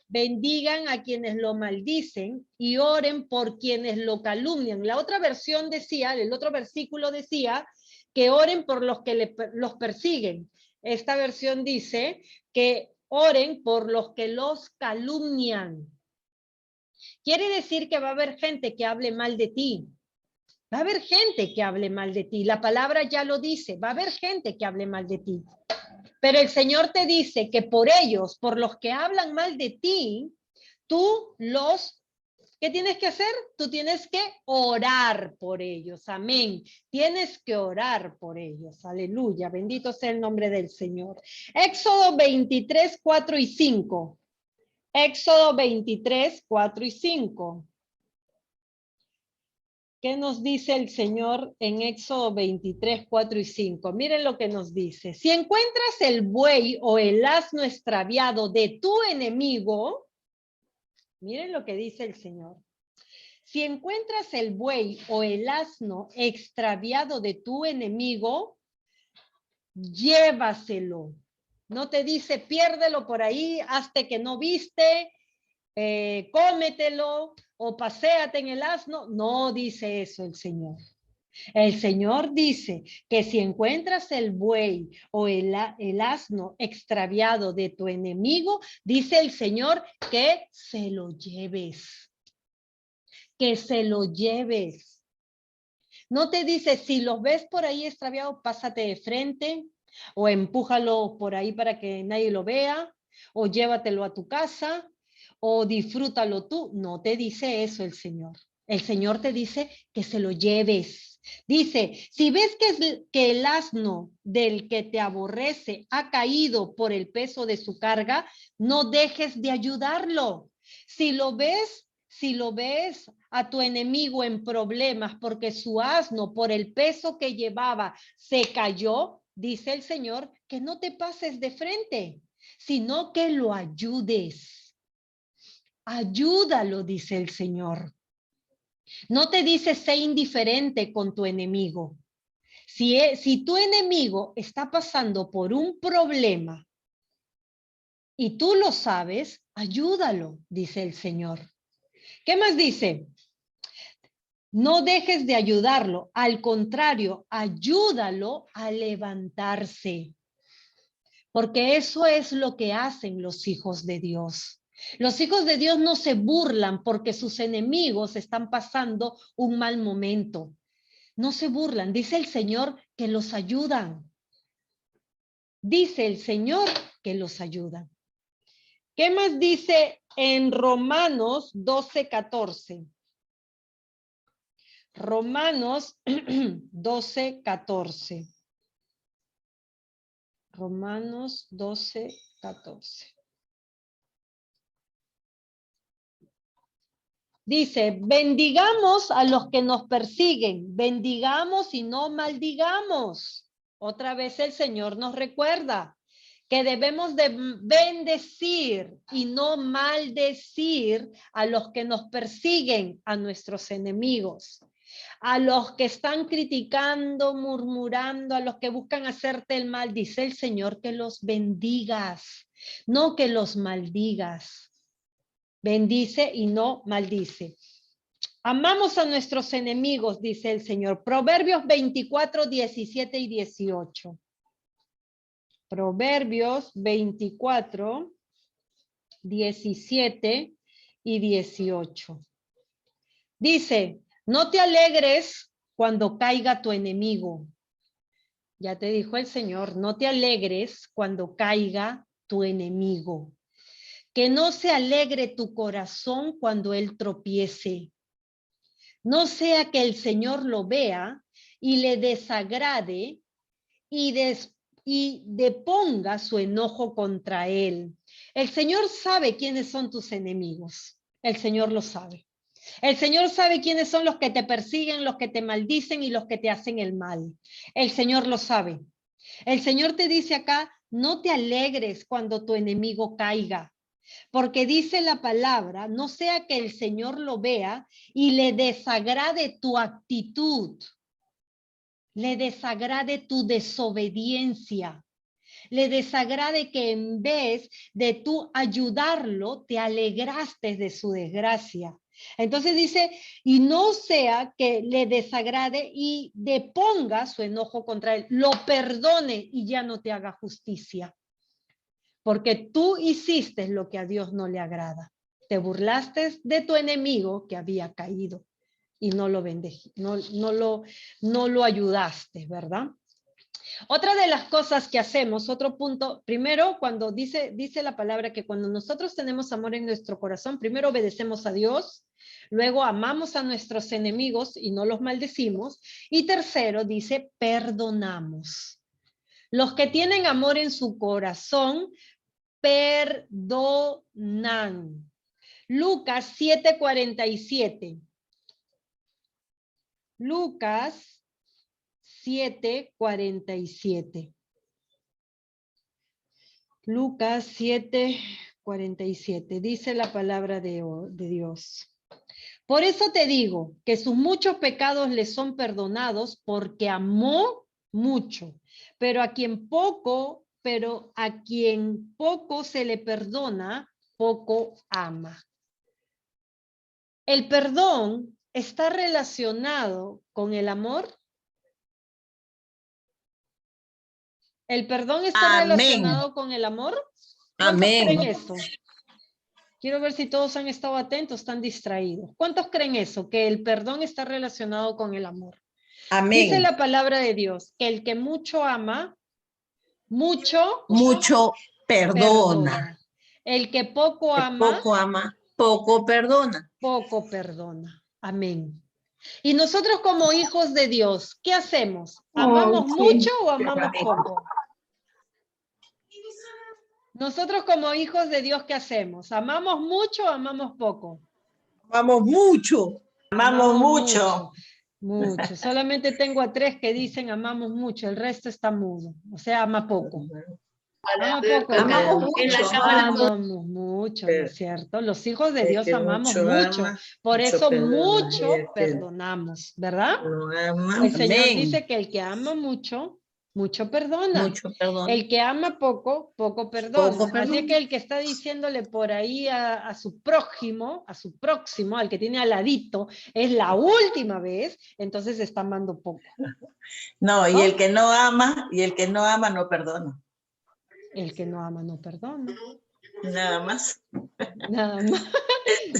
Bendigan a quienes lo maldicen y oren por quienes lo calumnian. La otra versión decía, el otro versículo decía, que oren por los que los persiguen. Esta versión dice que oren por los que los calumnian. Quiere decir que va a haber gente que hable mal de ti. Va a haber gente que hable mal de ti. La palabra ya lo dice. Va a haber gente que hable mal de ti. Pero el Señor te dice que por ellos, por los que hablan mal de ti, ¿qué tienes que hacer? Tú tienes que orar por ellos. Amén. Tienes que orar por ellos. Aleluya. Bendito sea el nombre del Señor. Éxodo 23, 4 y 5. Éxodo 23, 4 y 5. ¿Qué nos dice el Señor en Éxodo 23, 4 y 5? Miren lo que nos dice. Si encuentras el buey o el asno extraviado de tu enemigo, miren lo que dice el Señor. Si encuentras el buey o el asno extraviado de tu enemigo, llévaselo. No te dice piérdelo por ahí, hazte que no viste, cómetelo o paséate en el asno. No dice eso el Señor. El Señor dice que si encuentras el buey o el asno extraviado de tu enemigo, dice el Señor que se lo lleves. Que se lo lleves. No te dice, si los ves por ahí extraviados, pásate de frente o empújalo por ahí para que nadie lo vea o llévatelo a tu casa o disfrútalo tú. No te dice eso el Señor. El Señor te dice que se lo lleves. Dice, si ves que el asno del que te aborrece ha caído por el peso de su carga, no dejes de ayudarlo. Si lo ves Si lo ves a tu enemigo en problemas porque su asno por el peso que llevaba se cayó, dice el Señor, que no te pases de frente, sino que lo ayudes. Ayúdalo, dice el Señor. No te dice sé indiferente con tu enemigo. Si tu enemigo está pasando por un problema y tú lo sabes, ayúdalo, dice el Señor. ¿Qué más dice? No dejes de ayudarlo, al contrario, ayúdalo a levantarse. Porque eso es lo que hacen los hijos de Dios. Los hijos de Dios no se burlan porque sus enemigos están pasando un mal momento. No se burlan, dice el Señor que los ayudan. Dice el Señor que los ayudan. ¿Qué más dice en Romanos 12:14? Romanos 12:14. Romanos 12:14. Dice, bendigamos a los que nos persiguen, bendigamos y no maldigamos. Otra vez el Señor nos recuerda que debemos de bendecir y no maldecir a los que nos persiguen, a nuestros enemigos, a los que están criticando, murmurando, a los que buscan hacerte el mal. Dice el Señor que los bendigas, no que los maldigas. Bendice y no maldice. Amamos a nuestros enemigos, dice el Señor. Proverbios 24, 17 y 18. Proverbios 24, 17 y 18. Dice, no te alegres cuando caiga tu enemigo. Ya te dijo el Señor, no te alegres cuando caiga tu enemigo. Que no se alegre tu corazón cuando él tropiece. No sea que el Señor lo vea y le desagrade y deponga su enojo contra él. El Señor sabe quiénes son tus enemigos. El Señor lo sabe. El Señor sabe quiénes son los que te persiguen, los que te maldicen y los que te hacen el mal. El Señor lo sabe. El Señor te dice acá, no te alegres cuando tu enemigo caiga. Porque dice la palabra, no sea que el Señor lo vea y le desagrade tu actitud, le desagrade tu desobediencia, le desagrade que en vez de tú ayudarlo, te alegraste de su desgracia. Entonces dice, y no sea que le desagrade y deponga su enojo contra él, lo perdone y ya no te haga justicia. Porque tú hiciste lo que a Dios no le agrada. Te burlaste de tu enemigo que había caído y no lo bendijiste, no lo ayudaste, ¿verdad? Otra de las cosas que hacemos, otro punto, primero cuando dice la palabra que cuando nosotros tenemos amor en nuestro corazón, primero obedecemos a Dios, luego amamos a nuestros enemigos y no los maldecimos, y tercero dice perdonamos. Los que tienen amor en su corazón perdonan. Lucas 7:47. Lucas 7:47. Lucas 7:47. Dice la palabra de Dios. Por eso te digo que sus muchos pecados le son perdonados porque amó mucho, pero a quien poco se le perdona, poco ama. ¿El perdón está relacionado con el amor? ¿El perdón está relacionado con el amor? ¿Cuántos creen eso? Quiero ver si todos han estado atentos, están distraídos. ¿Cuántos creen eso? Que el perdón está relacionado con el amor. Amén. Dice la palabra de Dios, que el que mucho ama, mucho perdona. El que poco ama, poco perdona. Poco perdona. Amén. Y nosotros como hijos de Dios, ¿qué hacemos? ¿Amamos mucho o amamos poco? Nosotros como hijos de Dios, ¿qué hacemos? ¿Amamos mucho o amamos poco? Amamos mucho. Amamos mucho. Mucho. Solamente tengo a 3 que dicen amamos mucho, el resto está mudo. O sea, ama poco. Ama poco. Amamos mucho. Amamos mucho, ¿no es cierto? Los hijos de Dios amamos mucho. Por eso mucho perdonamos, ¿verdad? El Señor dice que el que ama mucho, mucho perdona. Mucho perdón. El que ama poco, poco perdona. Así que el que está diciéndole por ahí a su prójimo, a su próximo, al que tiene al ladito, es la última vez, entonces está amando poco. No, y el que no ama, no perdona. El que no ama no perdona. Nada más. Nada más.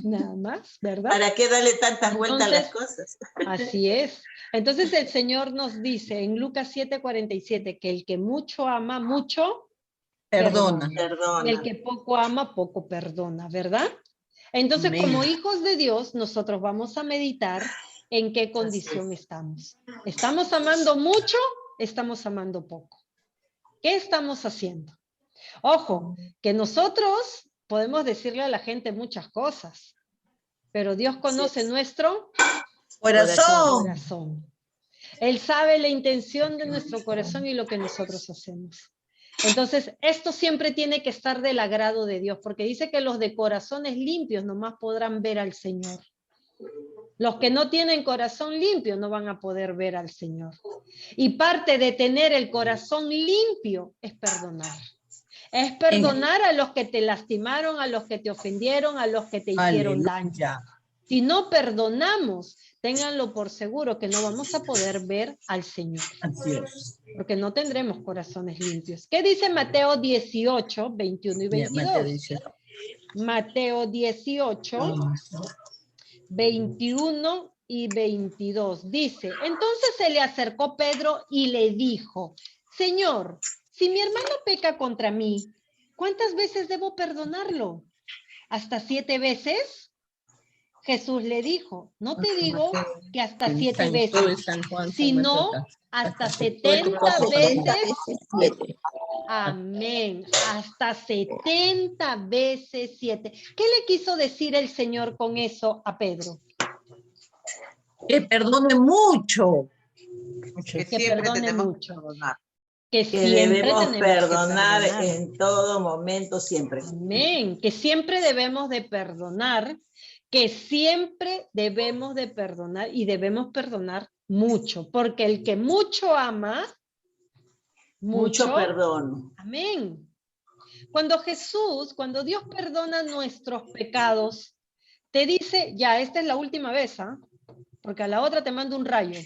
Nada más, ¿verdad? ¿Para qué darle tantas vueltas a las cosas? Así es. Entonces el Señor nos dice en Lucas 7:47 que el que mucho ama, mucho Perdona. Y el que poco ama, poco perdona, ¿verdad? Entonces, como hijos de Dios, nosotros vamos a meditar en qué condición estamos. ¿Estamos amando mucho? ¿Estamos amando poco? ¿Qué estamos haciendo? Ojo, que nosotros podemos decirle a la gente muchas cosas, pero Dios conoce nuestro corazón. Él sabe la intención de nuestro corazón y lo que nosotros hacemos. Entonces, esto siempre tiene que estar del agrado de Dios, porque dice que los de corazones limpios nomás podrán ver al Señor. Los que no tienen corazón limpio no van a poder ver al Señor. Y parte de tener el corazón limpio es perdonar. Es perdonar a los que te lastimaron, a los que te ofendieron, a los que te hicieron daño. Si no perdonamos, ténganlo por seguro que no vamos a poder ver al Señor. Así es. Porque no tendremos corazones limpios. ¿Qué dice Mateo 18, 21 y 22? Mateo 18, 21 y 22. Dice, entonces se le acercó Pedro y le dijo, Señor, si mi hermano peca contra mí, ¿cuántas veces debo perdonarlo? ¿Hasta 7 veces? Jesús le dijo, no te digo que hasta 7 veces, sino hasta 70 veces 7. Amén. Hasta 70 veces 7. ¿Qué le quiso decir el Señor con eso a Pedro? Que perdone mucho. Que perdone mucho. Que debemos perdonar en todo momento, siempre. Amén. Que siempre debemos de perdonar, que siempre debemos de perdonar y debemos perdonar mucho, porque el que mucho ama, mucho perdona. Amén. Cuando Dios perdona nuestros pecados, te dice, ya, esta es la última vez, ¿ah? Porque a la otra te mando un rayo.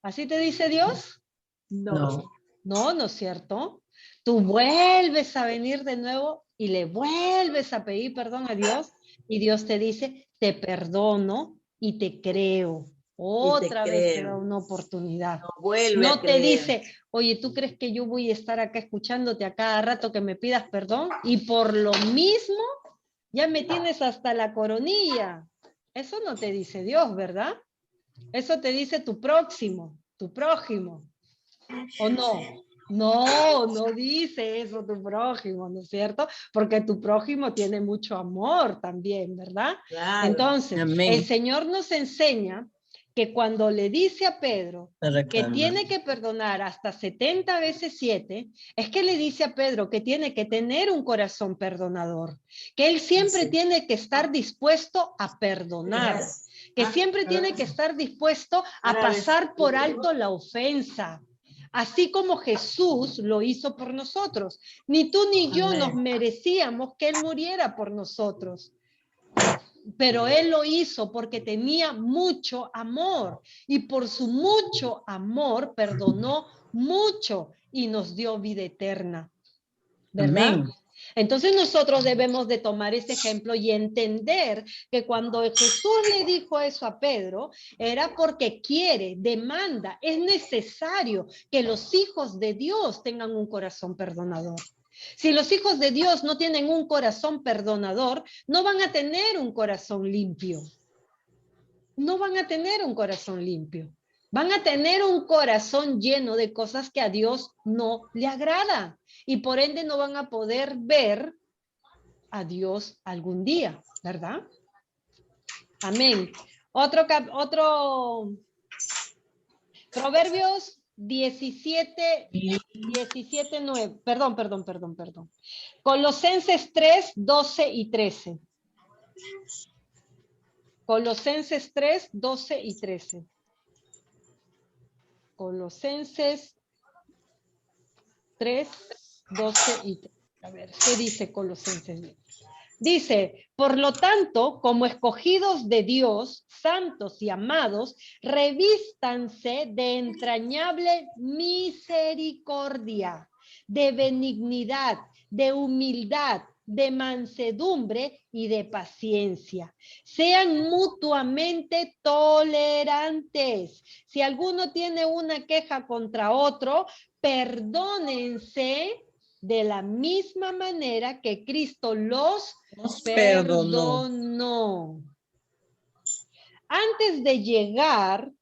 ¿Así te dice Dios? No. No, ¿no es cierto? Tú vuelves a venir de nuevo y le vuelves a pedir perdón a Dios y Dios te dice, te perdono y te creo. Otra vez te da una oportunidad. No te dice, oye, ¿tú crees que yo voy a estar acá escuchándote a cada rato que me pidas perdón? Y por lo mismo, ya me tienes hasta la coronilla. Eso no te dice Dios, ¿verdad? Eso te dice tu próximo, tu prójimo. ¿O no? No, no dice eso tu prójimo, ¿no es cierto? Porque tu prójimo tiene mucho amor también, ¿verdad? Claro. Entonces, Amén. el Señor nos enseña que cuando le dice a Pedro que tiene que perdonar hasta 70 veces 7, es que le dice a Pedro que tiene que tener un corazón perdonador, que él siempre tiene que estar dispuesto a perdonar, que siempre tiene que estar dispuesto a pasar por alto la ofensa. Así como Jesús lo hizo por nosotros. Ni tú ni yo nos merecíamos que Él muriera por nosotros. Pero Él lo hizo porque tenía mucho amor. Y por su mucho amor perdonó mucho y nos dio vida eterna. ¿Verdad? Amén. Entonces nosotros debemos de tomar ese ejemplo y entender que cuando Jesús le dijo eso a Pedro, era porque quiere, demanda, es necesario que los hijos de Dios tengan un corazón perdonador. Si los hijos de Dios no tienen un corazón perdonador, no van a tener un corazón limpio. No van a tener un corazón limpio. Van a tener un corazón lleno de cosas que a Dios no le agrada. Y por ende no van a poder ver a Dios algún día, ¿verdad? Amén. Otro Proverbios 17:9. Perdón. Colosenses 3:12 y 13. Colosenses 3:12 y 13. Colosenses 3:12 y 13. A ver, ¿qué dice Colosenses? Dice, por lo tanto, como escogidos de Dios, santos y amados, revístanse de entrañable misericordia, de benignidad, de humildad, de mansedumbre y de paciencia. Sean mutuamente tolerantes. Si alguno tiene una queja contra otro, perdónense de la misma manera que Cristo los perdonó. Antes de llegar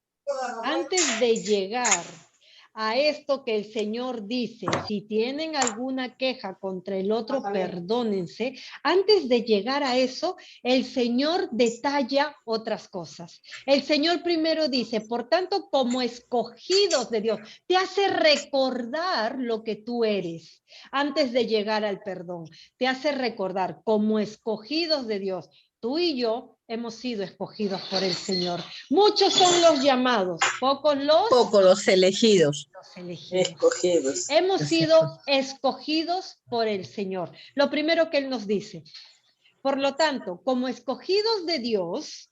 a esto que el Señor dice, si tienen alguna queja contra el otro, perdónense. Antes de llegar a eso, el Señor detalla otras cosas. El Señor primero dice, por tanto, como escogidos de Dios, te hace recordar lo que tú eres. Antes de llegar al perdón, te hace recordar como escogidos de Dios. Tú y yo hemos sido escogidos por el Señor. Muchos son los llamados, pocos los elegidos. Escogidos. Hemos sido escogidos por el Señor. Lo primero que Él nos dice. Por lo tanto, como escogidos de Dios,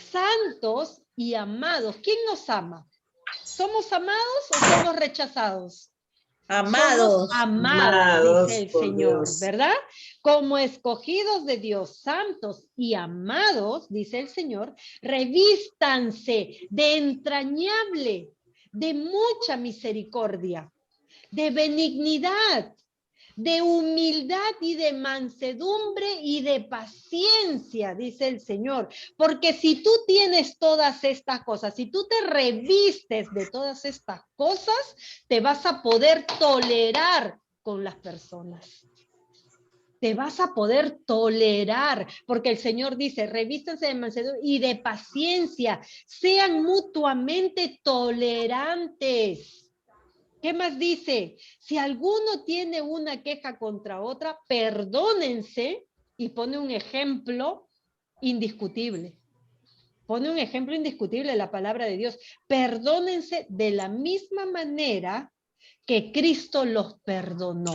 santos y amados, ¿quién nos ama? ¿Somos amados o somos rechazados? Amados. Amados, dice el Señor, Dios. ¿verdad? Como escogidos de Dios, santos y amados, dice el Señor, revístanse de entrañable, de mucha misericordia, de benignidad, de humildad y de mansedumbre y de paciencia, dice el Señor. Porque si tú tienes todas estas cosas, si tú te revistes de todas estas cosas, te vas a poder tolerar con las personas. Te vas a poder tolerar, porque el Señor dice, revístanse de mansedumbre y de paciencia, sean mutuamente tolerantes. ¿Qué más dice? Si alguno tiene una queja contra otra, perdónense, y pone un ejemplo indiscutible. Pone un ejemplo indiscutible de la palabra de Dios. Perdónense de la misma manera que Cristo los perdonó.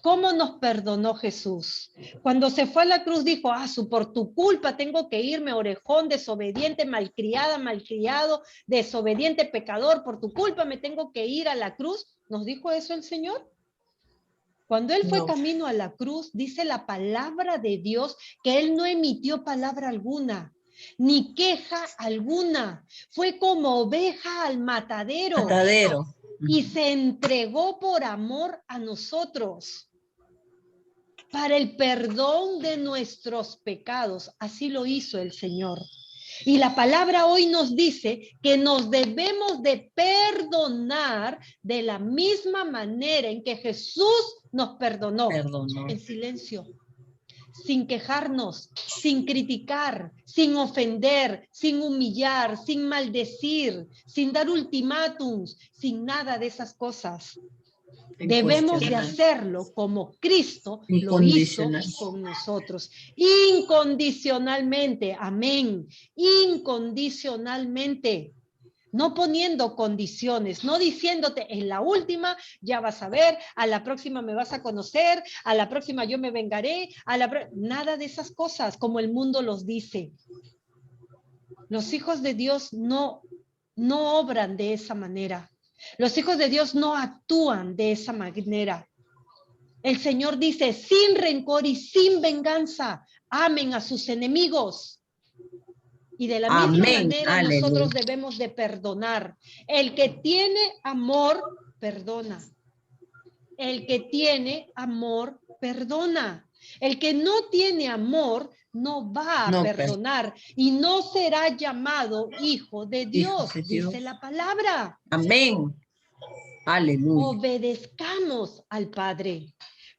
¿Cómo nos perdonó Jesús? Cuando se fue a la cruz dijo, por tu culpa tengo que irme, orejón, desobediente, malcriada, malcriado, desobediente, pecador, por tu culpa me tengo que ir a la cruz. ¿Nos dijo eso el Señor? Cuando Él fue camino a la cruz, dice la palabra de Dios que Él no emitió palabra alguna, ni queja alguna. Fue como oveja al matadero. Y se entregó por amor a nosotros, para el perdón de nuestros pecados. Así lo hizo el Señor. Y la palabra hoy nos dice que nos debemos de perdonar de la misma manera en que Jesús nos perdonó. En silencio, sin quejarnos, sin criticar, sin ofender, sin humillar, sin maldecir, sin dar ultimátums, sin nada de esas cosas. Debemos de hacerlo como Cristo lo hizo con nosotros, incondicionalmente, amén, incondicionalmente, no poniendo condiciones, no diciéndote en la última ya vas a ver, a la próxima me vas a conocer, a la próxima yo me vengaré, nada de esas cosas como el mundo los dice. Los hijos de Dios no obran de esa manera. Los hijos de Dios no actúan de esa manera. El Señor dice, sin rencor y sin venganza, amen a sus enemigos. Y de la misma manera nosotros debemos de perdonar. El que tiene amor, perdona. El que tiene amor, perdona. El que no tiene amor, no va a perdonar y no será llamado hijo de Dios, dice la palabra. Amén. Aleluya. Obedezcamos al Padre.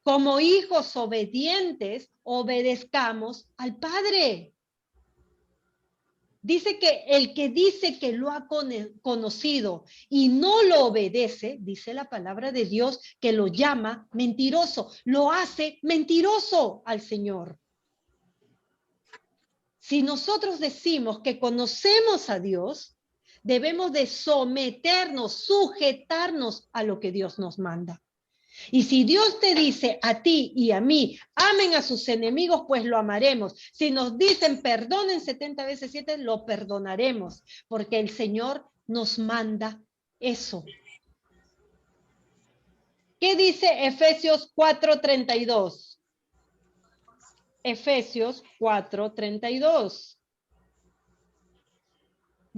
como hijos obedientes, obedezcamos al Padre. Dice que lo ha conocido y no lo obedece, dice la palabra de Dios, que lo llama mentiroso, lo hace mentiroso al Señor. Si nosotros decimos que conocemos a Dios, debemos de someternos, sujetarnos a lo que Dios nos manda. Y si Dios te dice a ti y a mí, amen a sus enemigos, pues lo amaremos. Si nos dicen perdonen 70 veces 7, lo perdonaremos, porque el Señor nos manda eso. ¿Qué dice Efesios 4:32? Efesios 4:32.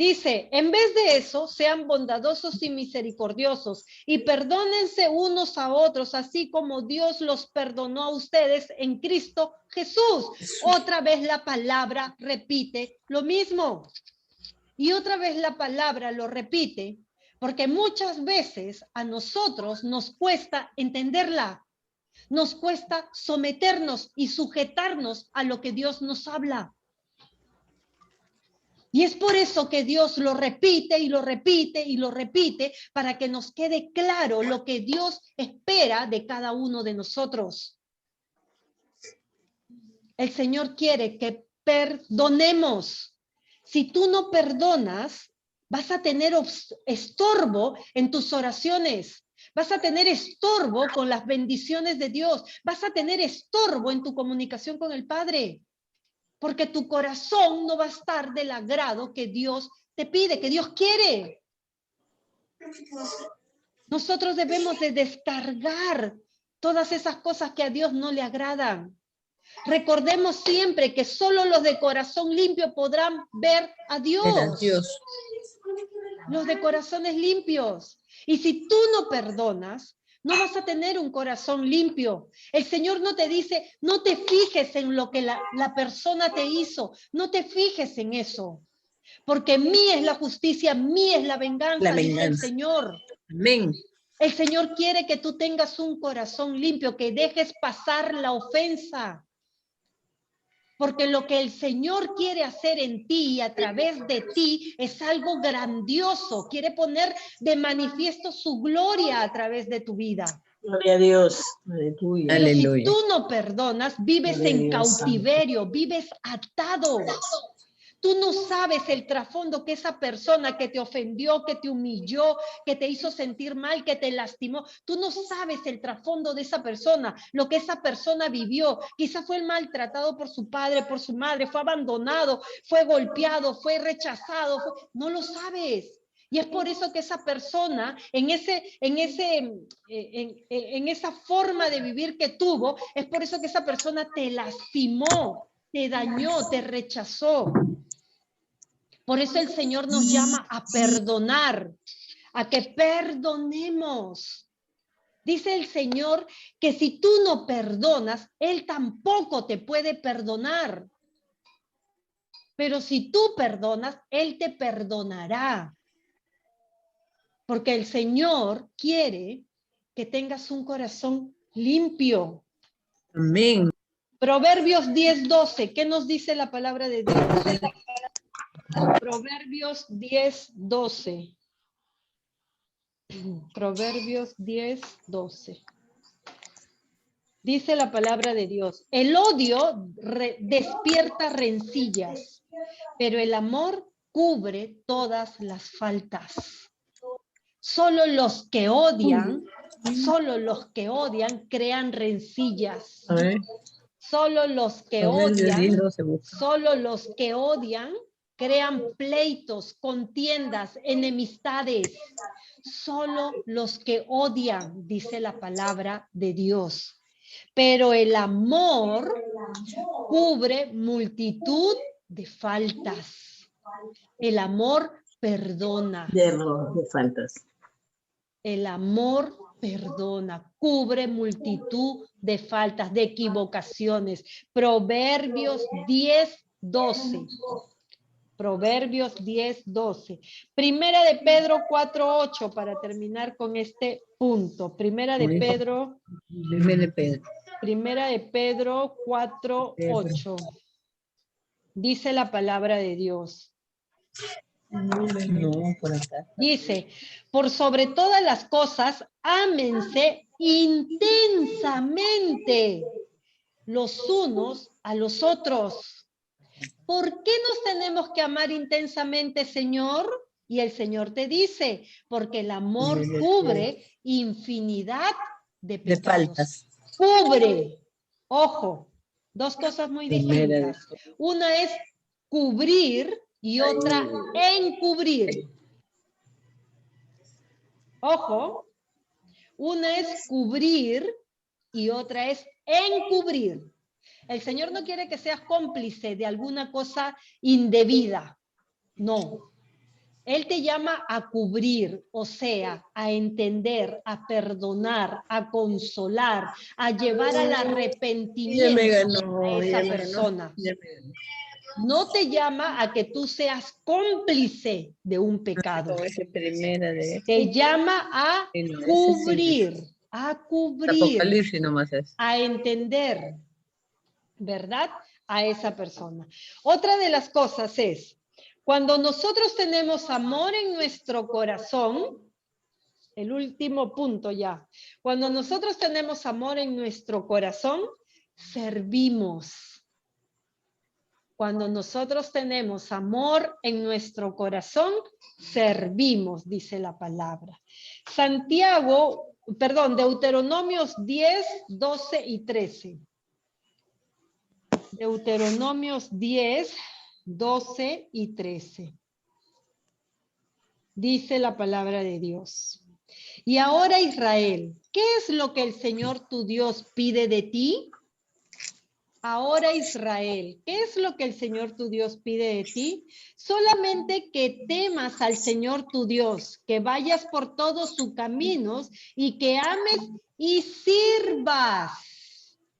Dice, en vez de eso, sean bondadosos y misericordiosos y perdónense unos a otros, así como Dios los perdonó a ustedes en Cristo Jesús. Otra vez la palabra repite lo mismo. Y otra vez la palabra lo repite, porque muchas veces a nosotros nos cuesta entenderla. Nos cuesta someternos y sujetarnos a lo que Dios nos habla. Y es por eso que Dios lo repite y lo repite y lo repite, para que nos quede claro lo que Dios espera de cada uno de nosotros. El Señor quiere que perdonemos. Si tú no perdonas, vas a tener estorbo en tus oraciones. Vas a tener estorbo con las bendiciones de Dios. Vas a tener estorbo en tu comunicación con el Padre. Porque tu corazón no va a estar del agrado que Dios te pide, que Dios quiere. Nosotros debemos de descargar todas esas cosas que a Dios no le agradan. Recordemos siempre que solo los de corazón limpio podrán ver a Dios. Los de corazones limpios. Y si tú no perdonas, no vas a tener un corazón limpio. El Señor no te dice, no te fijes en lo que la persona te hizo. No te fijes en eso. Porque mía es la justicia, mía es la venganza, dice el Señor. Amén. El Señor quiere que tú tengas un corazón limpio, que dejes pasar la ofensa. Porque lo que el Señor quiere hacer en ti y a través de ti es algo grandioso. Quiere poner de manifiesto su gloria a través de tu vida. Gloria a Dios. Aleluya. Pero si tú no perdonas, vives en cautiverio, vives atado. Tú no sabes el trasfondo que esa persona que te ofendió, que te humilló, que te hizo sentir mal, que te lastimó. Tú no sabes el trasfondo de esa persona, lo que esa persona vivió. Quizá fue maltratado por su padre, por su madre, fue abandonado, fue golpeado, fue rechazado. No lo sabes. Y es por eso que esa persona, en esa forma de vivir que tuvo, es por eso que esa persona te lastimó, te dañó, te rechazó. Por eso el Señor nos llama a perdonar, a que perdonemos. Dice el Señor que si tú no perdonas, Él tampoco te puede perdonar. Pero si tú perdonas, Él te perdonará. Porque el Señor quiere que tengas un corazón limpio. Amén. Proverbios 10:12. ¿Qué nos dice la palabra de Dios? Proverbios 10:12. Proverbios 10:12. Dice la palabra de Dios: el odio despierta rencillas, pero el amor cubre todas las faltas. Solo los que odian crean rencillas. Solo los que odian crean pleitos, contiendas, enemistades. Solo los que odian, dice la palabra de Dios. Pero el amor cubre multitud de faltas. El amor perdona. De faltas. El amor perdona, cubre multitud de faltas, de equivocaciones. Proverbios 10:12. Proverbios 10:12. Primera de Pedro 4:8 para terminar con este punto. Primera de Pedro Primera de Pedro 4:8. Dice la palabra de Dios. No, por acá. Dice, por sobre todas las cosas, ámense intensamente los unos a los otros. ¿Por qué nos tenemos que amar intensamente, Señor? Y el Señor te dice, porque el amor cubre infinidad de pecados. Cubre. Ojo, dos cosas muy distintas. Una es cubrir y otra encubrir. Ojo, una es cubrir y otra es encubrir. El Señor no quiere que seas cómplice de alguna cosa indebida. No. Él te llama a cubrir, o sea, a entender, a perdonar, a consolar, a llevar al arrepentimiento a esa persona. No te llama a que tú seas cómplice de un pecado. Te llama a cubrir, a entender, ¿verdad? A esa persona. Otra de las cosas es, cuando nosotros tenemos amor en nuestro corazón, el último punto ya, cuando nosotros tenemos amor en nuestro corazón, servimos. Cuando nosotros tenemos amor en nuestro corazón, servimos, dice la palabra. Deuteronomios 10, 12 y 13. Deuteronomios 10, 12 y 13. Dice la palabra de Dios. Y ahora, Israel, ¿qué es lo que el Señor tu Dios pide de ti? Ahora, Israel, ¿qué es lo que el Señor tu Dios pide de ti? Solamente que temas al Señor tu Dios, que vayas por todos sus caminos y que ames y sirvas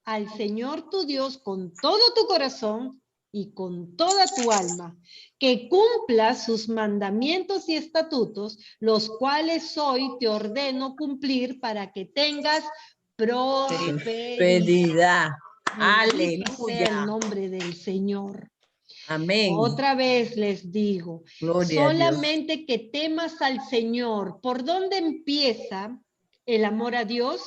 al Señor tu Dios con todo tu corazón y con toda tu alma, que cumplas sus mandamientos y estatutos, los cuales hoy te ordeno cumplir para que tengas prosperidad. Aleluya. El nombre del Señor. Amén. Otra vez les digo, solamente que temas al Señor. ¿Por dónde empieza el amor a Dios?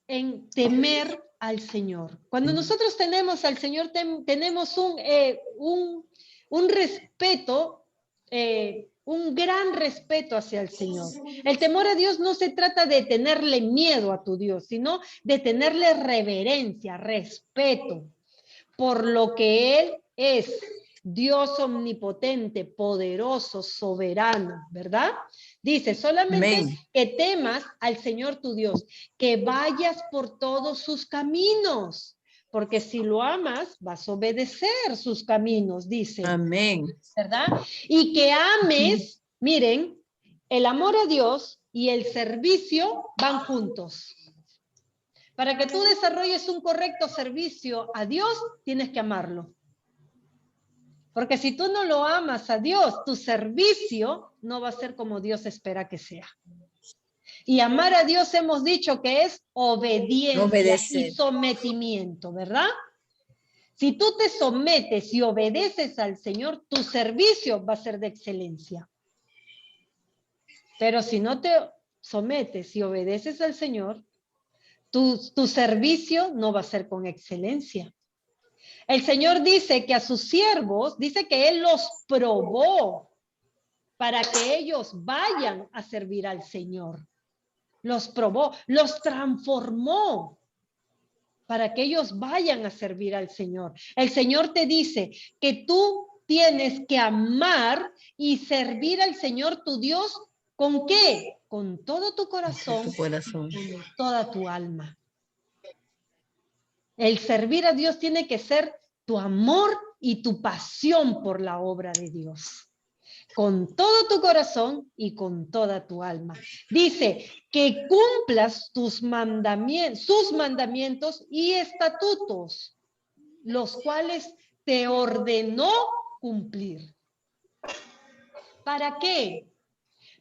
En temer al Señor. Cuando nosotros tenemos al Señor, tenemos un respeto, un gran respeto hacia el Señor. El temor a Dios no se trata de tenerle miedo a tu Dios, sino de tenerle reverencia, respeto por lo que Él es. Dios omnipotente, poderoso, soberano, ¿verdad? Dice, solamente que temas al Señor tu Dios, que vayas por todos sus caminos, porque si lo amas, vas a obedecer sus caminos, dice. Amén. ¿Verdad? Y que ames, miren, el amor a Dios y el servicio van juntos. Para que tú desarrolles un correcto servicio a Dios, tienes que amarlo. Porque si tú no lo amas a Dios, tu servicio no va a ser como Dios espera que sea. Y amar a Dios hemos dicho que es obediencia y sometimiento, ¿verdad? Si tú te sometes y obedeces al Señor, tu servicio va a ser de excelencia. Pero si no te sometes y obedeces al Señor, tu servicio no va a ser con excelencia. El Señor dice que a sus siervos, dice que Él los probó para que ellos vayan a servir al Señor. Los probó, los transformó para que ellos vayan a servir al Señor. El Señor te dice que tú tienes que amar y servir al Señor tu Dios, ¿con qué? Con todo tu corazón, con toda tu alma. El servir a Dios tiene que ser tu amor y tu pasión por la obra de Dios. Con todo tu corazón y con toda tu alma. Dice que cumplas sus mandamientos y estatutos, los cuales te ordenó cumplir. ¿Para qué?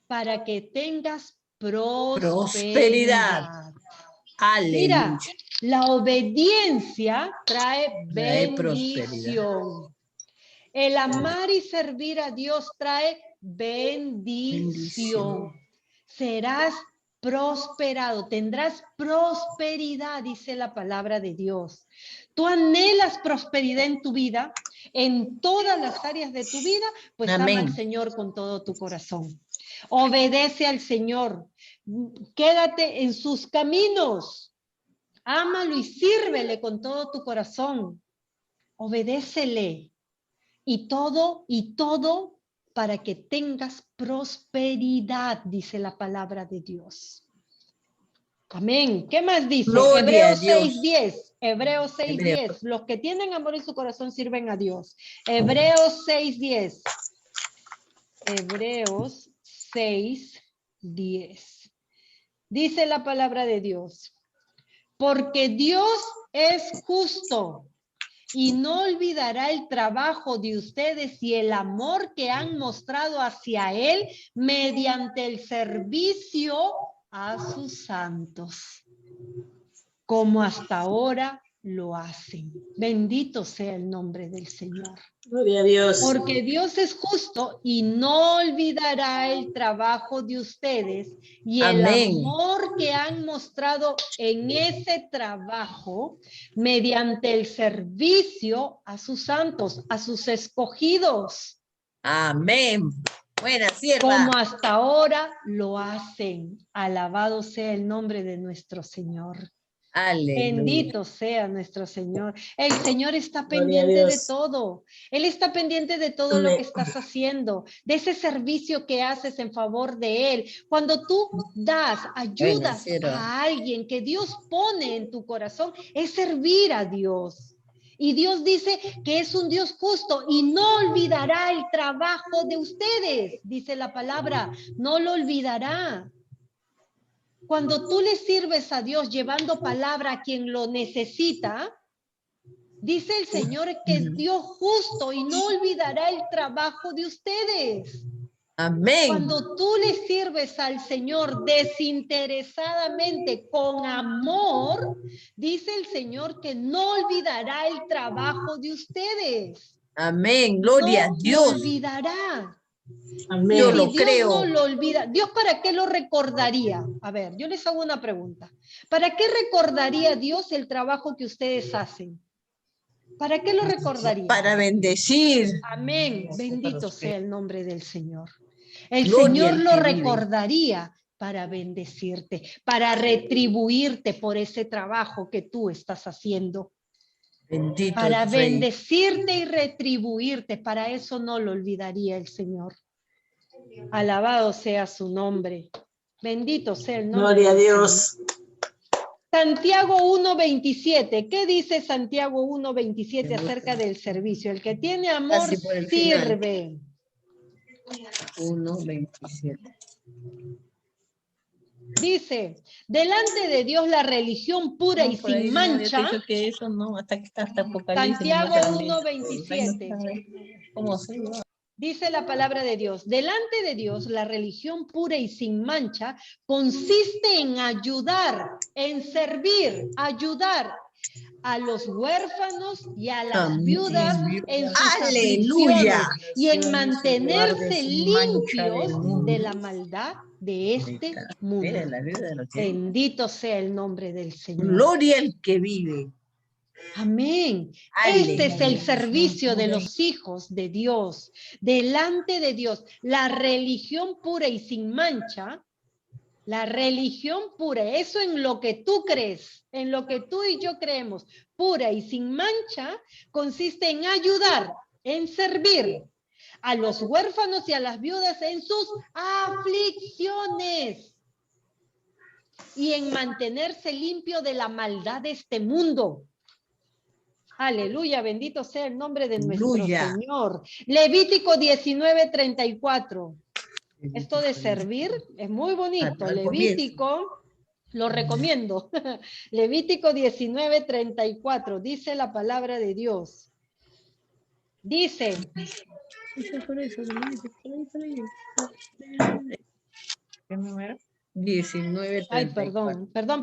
Para que tengas prosperidad. Aleluya. Mira, La obediencia trae Trae bendición. El amar y servir a Dios trae bendición. Serás prosperado, tendrás prosperidad, dice la palabra de Dios. Tú anhelas prosperidad en tu vida, en todas las áreas de tu vida, pues ama al Señor con todo tu corazón. Obedece al Señor, quédate en sus caminos, ámalo y sírvele con todo tu corazón, obedécele y todo para que tengas prosperidad, dice la palabra de Dios. Amén. ¿Qué más dice? Gloria Hebreos a Dios. 6:10. Hebreos 6:10. Los que tienen amor en su corazón sirven a Dios. Hebreos 6:10. Hebreos 6:10. Dice la palabra de Dios. Porque Dios es justo y no olvidará el trabajo de ustedes y el amor que han mostrado hacia Él mediante el servicio a sus santos, como hasta ahora lo hacen. Bendito sea el nombre del Señor. Gloria a Dios. Porque Dios es justo y no olvidará el trabajo de ustedes y el amor que han mostrado en ese trabajo mediante el servicio a sus santos, a sus escogidos. Amén. Buena sierva. Como hasta ahora lo hacen. Alabado sea el nombre de nuestro Señor. Aleluya. Bendito sea nuestro Señor. El Señor está pendiente de todo. Él está pendiente de todo lo que estás haciendo, de ese servicio que haces en favor de Él. Cuando tú ayudas a alguien que Dios pone en tu corazón, es servir a Dios. Y Dios dice que es un Dios justo y no olvidará el trabajo de ustedes, dice la palabra, no lo olvidará. Cuando tú le sirves a Dios llevando palabra a quien lo necesita, dice el Señor que es Dios justo y no olvidará el trabajo de ustedes. Amén. Cuando tú le sirves al Señor desinteresadamente, con amor, dice el Señor que no olvidará el trabajo de ustedes. Amén. Gloria a Dios. No olvidará. Amén. Yo lo Dios creo. no lo olvida. ¿Dios para qué lo recordaría? A ver, yo les hago una pregunta. ¿Para qué recordaría Dios el trabajo que ustedes hacen? ¿Para qué lo recordaría? Para bendecir. Amén. Bendito sea el nombre del Señor. El Gloria Señor al lo que vive. recordaría para bendecirte, para retribuirte por ese trabajo que tú estás haciendo. Bendito Para el Rey. bendecirte y retribuirte. Para eso no lo olvidaría el Señor. Alabado sea su nombre. Bendito sea el nombre. Gloria a Dios. Santiago 1:27. ¿Qué dice Santiago 1:27 acerca del servicio? El que tiene amor Casi por el sirve. 1:27. Dice, delante de Dios la religión pura y sin mancha. Que eso no, hasta Apocalipsis. Santiago 1:27. ¿Cómo se llama? Dice la palabra de Dios, delante de Dios la religión pura y sin mancha consiste en ayudar, en servir, ayudar a los huérfanos y a las viudas en sus aflicciones y en mantenerse limpios de la maldad de este mundo. Bendito sea el nombre del Señor. Gloria al que vive. Amén. Este es el servicio de los hijos de Dios, delante de Dios. La religión pura y sin mancha, la religión pura, eso en lo que tú crees, en lo que tú y yo creemos, pura y sin mancha, consiste en ayudar, en servir a los huérfanos y a las viudas en sus aflicciones y en mantenerse limpio de la maldad de este mundo. Aleluya, bendito sea el nombre de nuestro Señor. Levítico 19:34. Esto de servir es muy bonito. Levítico, lo recomiendo. Levítico 19:34. Dice la palabra de Dios. Dice. ¿Qué número? 19:34. Ay, perdón,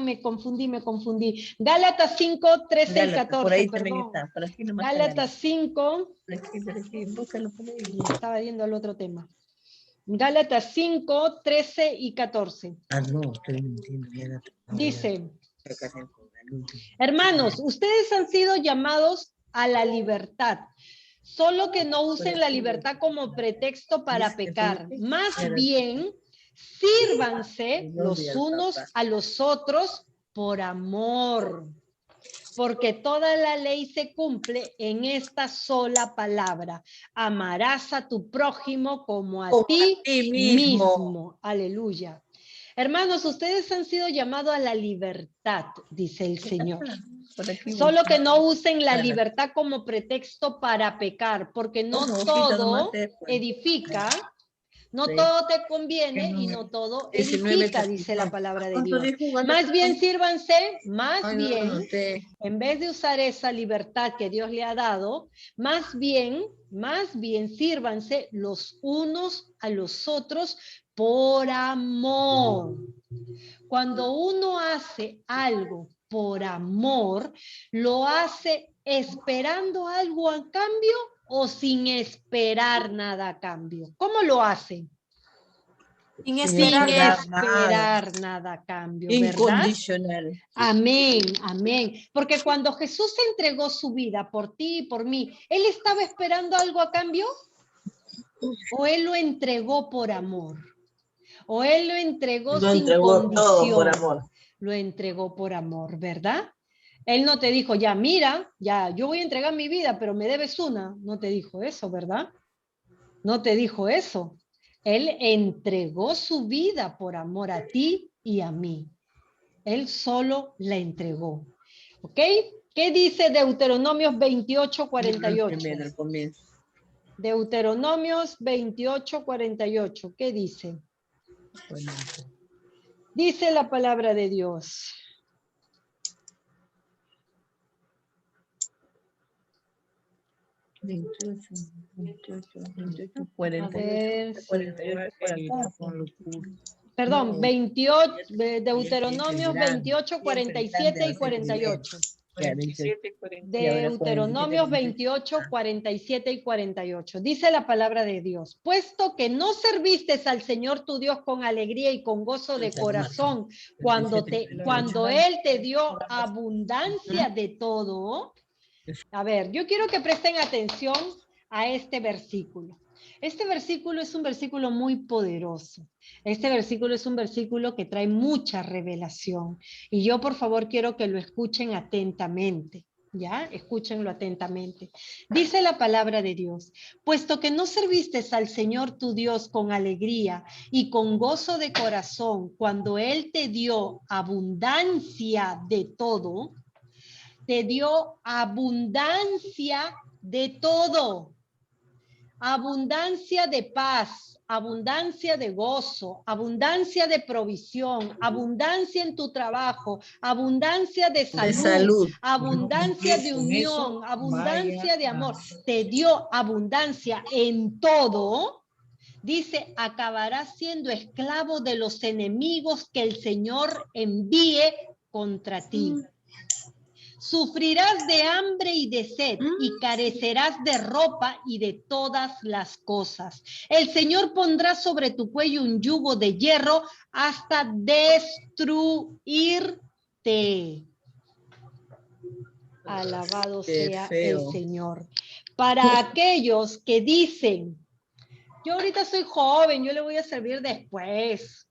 me confundí. Gálatas 5, 13 y 14, por ahí también perdón. está, por aquí nomás está Gálatas 5, Por aquí, búscalo por ahí. estaba viendo el otro tema. Gálatas 5, 13 y 14. No, estoy mintiendo. Dice, hermanos, ustedes han sido llamados a la libertad, solo que no usen la libertad como pretexto para pecar. Más bien, sírvanse los unos a los otros por amor, porque toda la ley se cumple en esta sola palabra: amarás a tu prójimo como a ti mismo. Aleluya. Hermanos, ustedes han sido llamados a la libertad, dice el Señor. Solo que no usen la libertad como pretexto para pecar, porque no todo edifica, no todo te conviene y no todo edifica, dice la palabra de Dios. Más bien sírvanse, en vez de usar esa libertad que Dios le ha dado, más bien sírvanse los unos a los otros por amor. Cuando uno hace algo por amor, ¿lo hace esperando algo a cambio o sin esperar nada a cambio? ¿Cómo lo hace? Sin esperar Nada a cambio, ¿verdad? Incondicional. Amén, amén. Porque cuando Jesús entregó su vida por ti y por mí, ¿Él estaba esperando algo a cambio? ¿O Él lo entregó por amor? ¿O Él lo entregó sin condición? Todo por amor. Lo entregó por amor, ¿verdad? Él no te dijo, ya mira, ya yo voy a entregar mi vida, pero me debes una. No te dijo eso, ¿verdad? No te dijo eso. Él entregó su vida por amor a ti y a mí. Él solo la entregó. ¿Ok? ¿Qué dice Deuteronomios 28, 48? Deuteronomios 28, 48. ¿Qué dice? Dice la palabra de Dios. Perdón, 28, Deuteronomios 28, 47 y 48. Deuteronomios 28, 47 y 48. Dice la palabra de Dios: puesto que no serviste al Señor tu Dios con alegría y con gozo de corazón, cuando Él te dio abundancia de todo. A ver, yo quiero que presten atención a este versículo. Este versículo es un versículo muy poderoso. Este versículo es un versículo que trae mucha revelación. Y yo, por favor, quiero que lo escuchen atentamente. ¿Ya? Escúchenlo atentamente. Dice la palabra de Dios: puesto que no serviste al Señor tu Dios con alegría y con gozo de corazón, cuando Él te dio abundancia de todo, te dio abundancia de todo. Abundancia de paz, abundancia de gozo, abundancia de provisión, abundancia en tu trabajo, abundancia de salud, abundancia de unión, abundancia de amor. Te dio abundancia en todo. Dice: acabarás siendo esclavo de los enemigos que el Señor envíe contra ti. Sufrirás de hambre y de sed y carecerás de ropa y de todas las cosas. El Señor pondrá sobre tu cuello un yugo de hierro hasta destruirte. Alabado sea el Señor. Para aquellos que dicen: yo ahorita soy joven, yo le voy a servir después.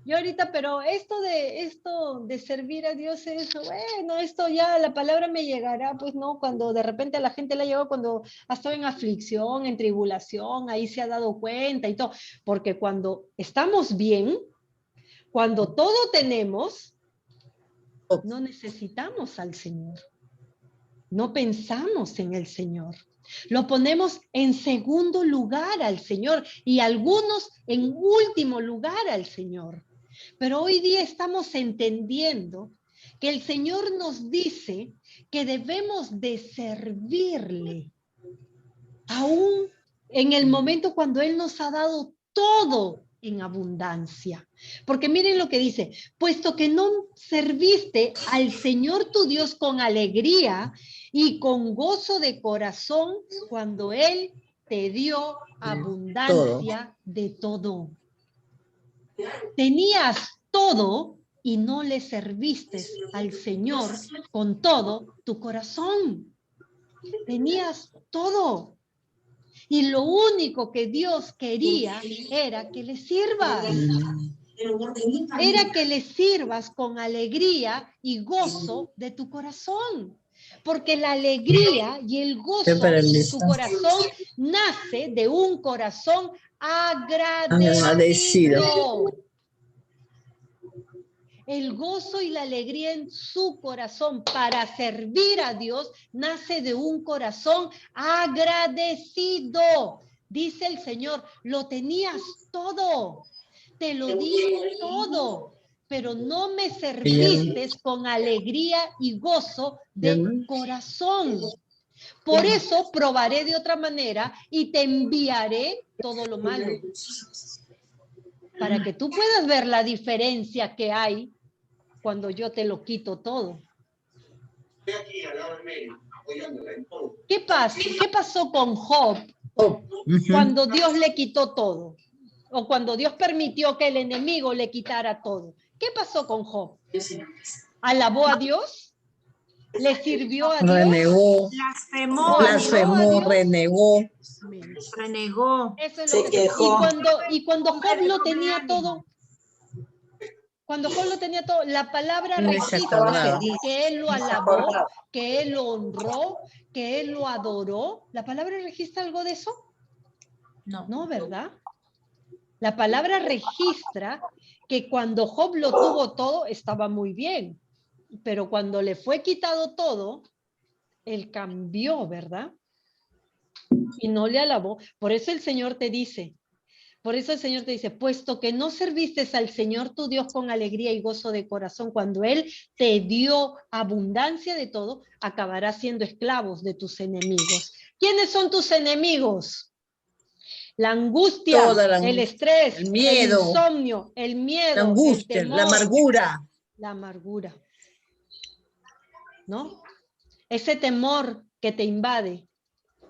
Yo ahorita, pero esto de servir a Dios es, bueno, esto ya, la palabra me llegará, pues no, cuando de repente a la gente le ha llegado cuando ha estado en aflicción, en tribulación, ahí se ha dado cuenta y todo, porque cuando estamos bien, cuando todo tenemos, no necesitamos al Señor, no pensamos en el Señor. Lo ponemos en segundo lugar al Señor y algunos en último lugar al Señor. Pero hoy día estamos entendiendo que el Señor nos dice que debemos de servirle, aún en el momento cuando Él nos ha dado todo en abundancia. Porque miren lo que dice, puesto que no serviste al Señor tu Dios con alegría y con gozo de corazón cuando Él te dio abundancia de todo. Tenías todo y no le serviste al Señor con todo tu corazón. Tenías todo. Y lo único que Dios quería era que le sirvas. Era que le sirvas con alegría y gozo de tu corazón. Porque la alegría y el gozo de tu corazón nace de un corazón agradecido. El gozo y la alegría en su corazón para servir a Dios nace de un corazón agradecido. Dice el Señor, lo tenías todo, te lo di todo, pero no me serviste con alegría y gozo de corazón. Por eso probaré de otra manera y te enviaré todo lo malo. Para que tú puedas ver la diferencia que hay cuando yo te lo quito todo. ¿Qué pasó con Job cuando Dios le quitó todo? O cuando Dios permitió que el enemigo le quitara todo. ¿Qué pasó con Job? ¿Alabó a Dios? ¿Le sirvió a Dios? Renegó. Blasfemó, renegó. Renegó. Eso es lo que quejó. Y cuando Job lo tenía todo, cuando Job lo tenía todo, la palabra registra que él lo alabó, que él lo honró, que él lo adoró. ¿La palabra registra algo de eso? No, ¿verdad? La palabra registra que cuando Job lo tuvo todo, estaba muy bien. Pero cuando le fue quitado todo, él cambió, ¿verdad? Y no le alabó. Por eso el Señor te dice, puesto que no serviste al Señor tu Dios con alegría y gozo de corazón, cuando Él te dio abundancia de todo, acabarás siendo esclavos de tus enemigos. ¿Quiénes son tus enemigos? La angustia, el estrés, el miedo, el insomnio, el miedo, la angustia, el temor, la amargura. La amargura. ¿No? Ese temor que te invade,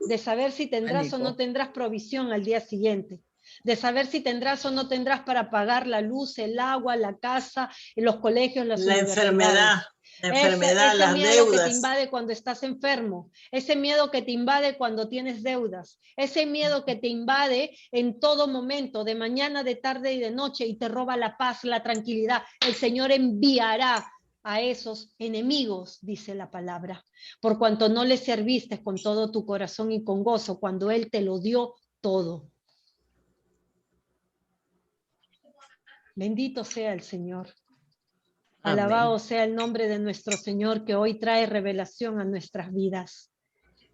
de saber si tendrás o no tendrás provisión al día siguiente, de saber si tendrás o no tendrás para pagar la luz, el agua, la casa, los colegios, las universidades. La enfermedad, ese las miedo deudas. que te invade cuando estás enfermo, ese miedo que te invade cuando tienes deudas, ese miedo que te invade en todo momento, de mañana, de tarde y de noche, y te roba la paz, la tranquilidad. El Señor enviará a esos enemigos, dice la palabra, por cuanto no le serviste con todo tu corazón y con gozo, cuando Él te lo dio todo. Bendito sea el Señor. Amén. Alabado sea el nombre de nuestro Señor, que hoy trae revelación a nuestras vidas.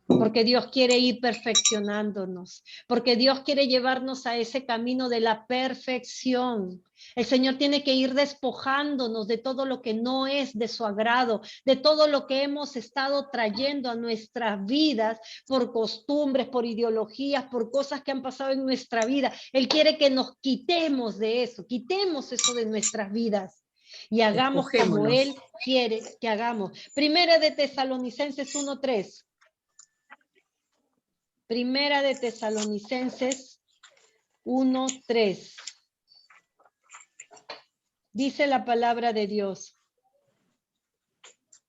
Porque Dios quiere ir perfeccionándonos, porque Dios quiere llevarnos a ese camino de la perfección. El Señor tiene que ir despojándonos de todo lo que no es de su agrado, de todo lo que hemos estado trayendo a nuestras vidas por costumbres, por ideologías, por cosas que han pasado en nuestra vida. Él quiere que nos quitemos de eso, quitemos eso de nuestras vidas y hagamos como Él quiere que hagamos. Primera de Tesalonicenses 1:3. Primera de Tesalonicenses 1:3. Dice la palabra de Dios.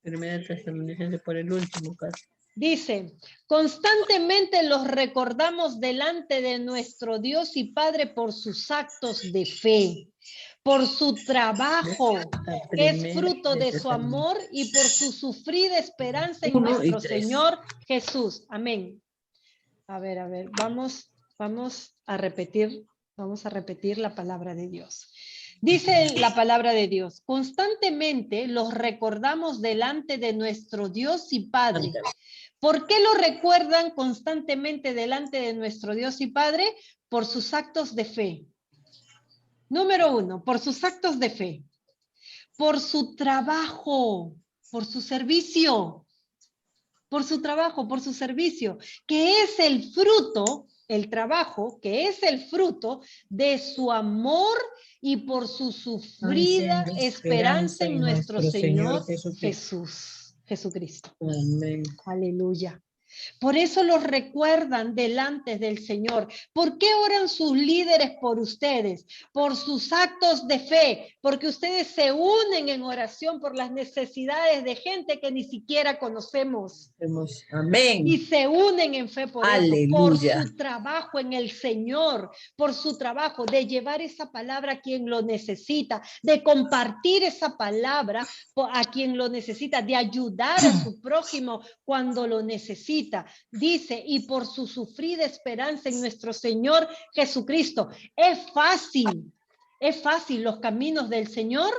Primera de Tesalonicenses por el último caso. Dice, constantemente los recordamos delante de nuestro Dios y Padre por sus actos de fe, por su trabajo, que es fruto de su amor, y por su sufrida esperanza en nuestro Señor Jesús. Amén. A ver, vamos a repetir la palabra de Dios. Dice la palabra de Dios, constantemente los recordamos delante de nuestro Dios y Padre. ¿Por qué lo recuerdan constantemente delante de nuestro Dios y Padre? Por sus actos de fe. Número 1, por sus actos de fe. Por su trabajo, por su servicio. Por su trabajo, por su servicio, que es el fruto el trabajo, que es el fruto de su amor y por su sufrida esperanza en nuestro Señor Jesucristo. Amén. Aleluya. Por eso los recuerdan delante del Señor. ¿Por qué oran sus líderes por ustedes? Por sus actos de fe, porque ustedes se unen en oración por las necesidades de gente que ni siquiera conocemos. Amén. Y se unen en fe por eso, por su trabajo en el Señor, por su trabajo de llevar esa palabra a quien lo necesita, de compartir esa palabra a quien lo necesita, de ayudar a su prójimo cuando lo necesita. Dice, y por su sufrida esperanza en nuestro Señor Jesucristo. ¿Es fácil los caminos del Señor?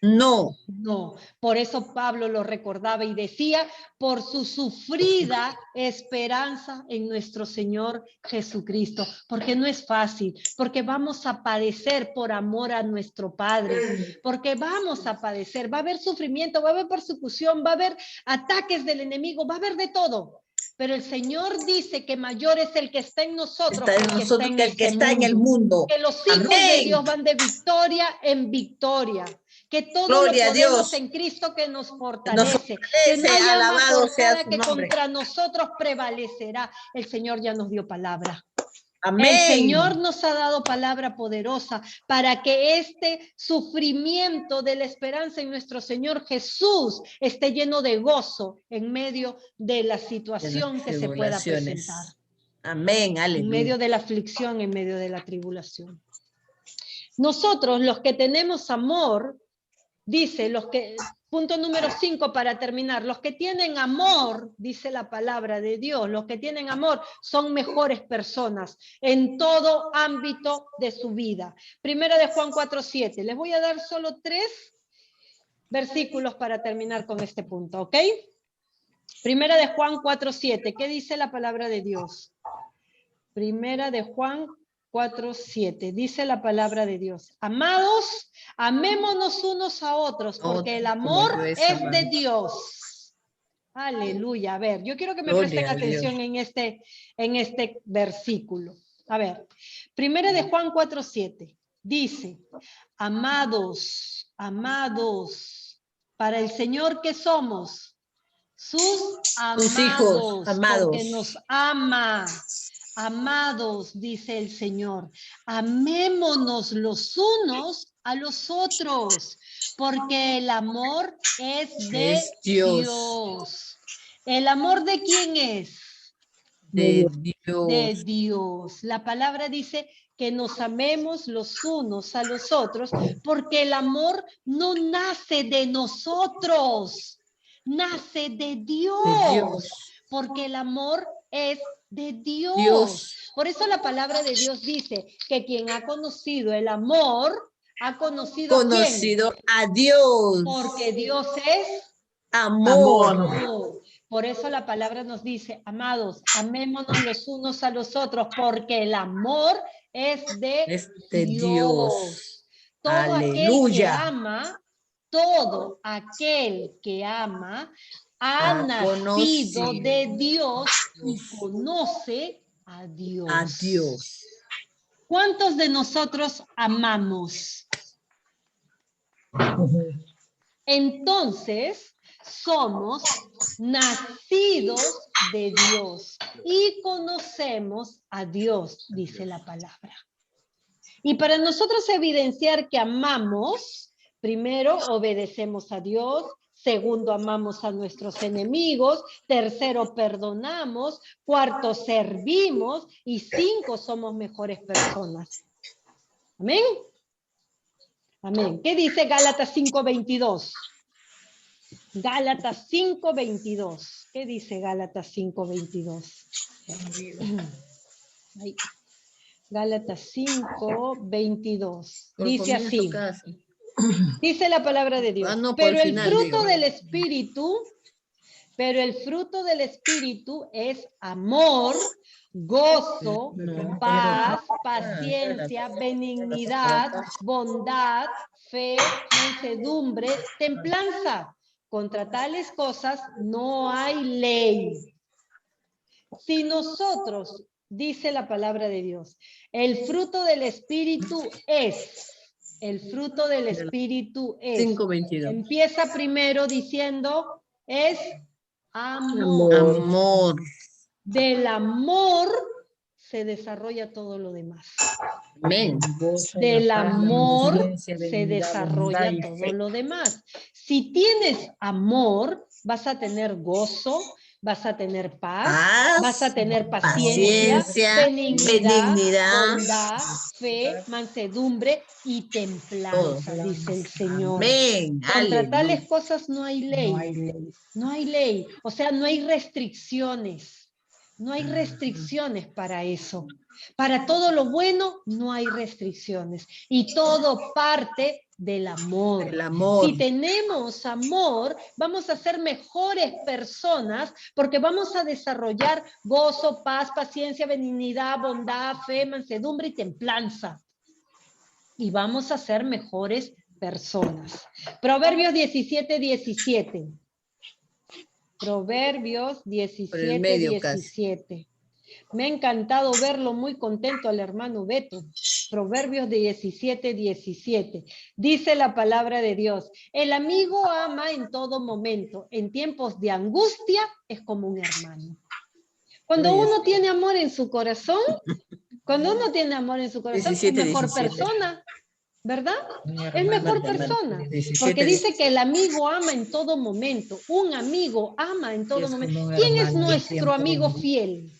No. No, por eso Pablo lo recordaba y decía, por su sufrida esperanza en nuestro Señor Jesucristo, porque no es fácil, porque vamos a padecer por amor a nuestro Padre, porque vamos a padecer, va a haber sufrimiento, va a haber persecución, va a haber ataques del enemigo, va a haber de todo. Pero el Señor dice que mayor es el que está en nosotros que el que está en el mundo. Que los hijos de Dios van de victoria en victoria. Que todo lo podemos en Cristo que nos fortalece. Que no hay alma forjada que contra nosotros prevalecerá. El Señor ya nos dio palabra. Amén. El Señor nos ha dado palabra poderosa para que este sufrimiento de la esperanza en nuestro Señor Jesús esté lleno de gozo en medio de la situación que se pueda presentar. Amén, aleluya. En medio de la aflicción, en medio de la tribulación. Nosotros, los que tenemos amor, dice, punto número 5 para terminar, los que tienen amor, dice la palabra de Dios, los que tienen amor son mejores personas en todo ámbito de su vida. Primera de Juan 4:7, les voy a dar solo 3 versículos para terminar con este punto, ¿ok? Primera de Juan 4:7, ¿qué dice la palabra de Dios? Primera de Juan 4:7, dice la palabra de Dios. Amados, amémonos unos a otros, porque el amor es de Dios. Aleluya. A ver, yo quiero que me presten atención en este versículo. A ver, Primera de Juan 4:7, dice, amados, para el Señor que somos, sus hijos amados, porque nos ama. Amados, dice el Señor, amémonos los unos a los otros, porque el amor es de Dios. ¿El amor de quién es? De Dios. De Dios. La palabra dice que nos amemos los unos a los otros, porque el amor no nace de nosotros, nace de Dios. Porque el amor es de Dios. Por eso la palabra de Dios dice que quien ha conocido el amor, ha conocido a Dios. Porque Dios es amor. Por eso la palabra nos dice, amados, amémonos los unos a los otros, porque el amor es de Dios. Todo aquel que ama, ha nacido de Dios y conoce a Dios. ¿Cuántos de nosotros amamos? Entonces, somos nacidos de Dios y conocemos a Dios, dice la palabra. Y para nosotros evidenciar que amamos, primero obedecemos a Dios, segundo amamos a nuestros enemigos, tercero perdonamos, cuarto servimos y 5 somos mejores personas. Amén. Amén. ¿Qué dice Gálatas 5:22? Gálatas 5:22. ¿Qué dice Gálatas 5:22? Gálatas 5:22. Dice así. Dice la palabra de Dios. Pero el fruto del Espíritu es amor, gozo, paz, paciencia, benignidad, bondad, fe, mansedumbre, templanza. Contra tales cosas no hay ley. Si nosotros dice la palabra de Dios. El fruto del Espíritu es. El fruto del Espíritu es. 5:22. Empieza primero diciendo, es amor. Amor. Del amor se desarrolla todo lo demás. Amén. Del amor se desarrolla todo lo demás. Si tienes amor, vas a tener gozo, vas a tener paz, vas a tener paciencia, benignidad, bondad, fe, mansedumbre y templanza, dice el Señor. Amén. Contra Aleluya. tales cosas no hay ley. No hay ley. O sea, no hay restricciones. No hay restricciones para eso. Para todo lo bueno no hay restricciones. Y todo parte del amor. El amor. Si tenemos amor, vamos a ser mejores personas porque vamos a desarrollar gozo, paz, paciencia, benignidad, bondad, fe, mansedumbre y templanza. Y vamos a ser mejores personas. Proverbios 17:17. Proverbios 17:17. Me ha encantado verlo muy contento al hermano Beto. Proverbios 17:17. Dice la palabra de Dios: el amigo ama en todo momento. En tiempos de angustia es como un hermano. Cuando uno tiene amor en su corazón, es mejor persona. ¿Verdad? Es mejor persona. Porque dice que el amigo ama en todo momento. Un amigo ama en todo momento. ¿Quién es nuestro amigo fiel?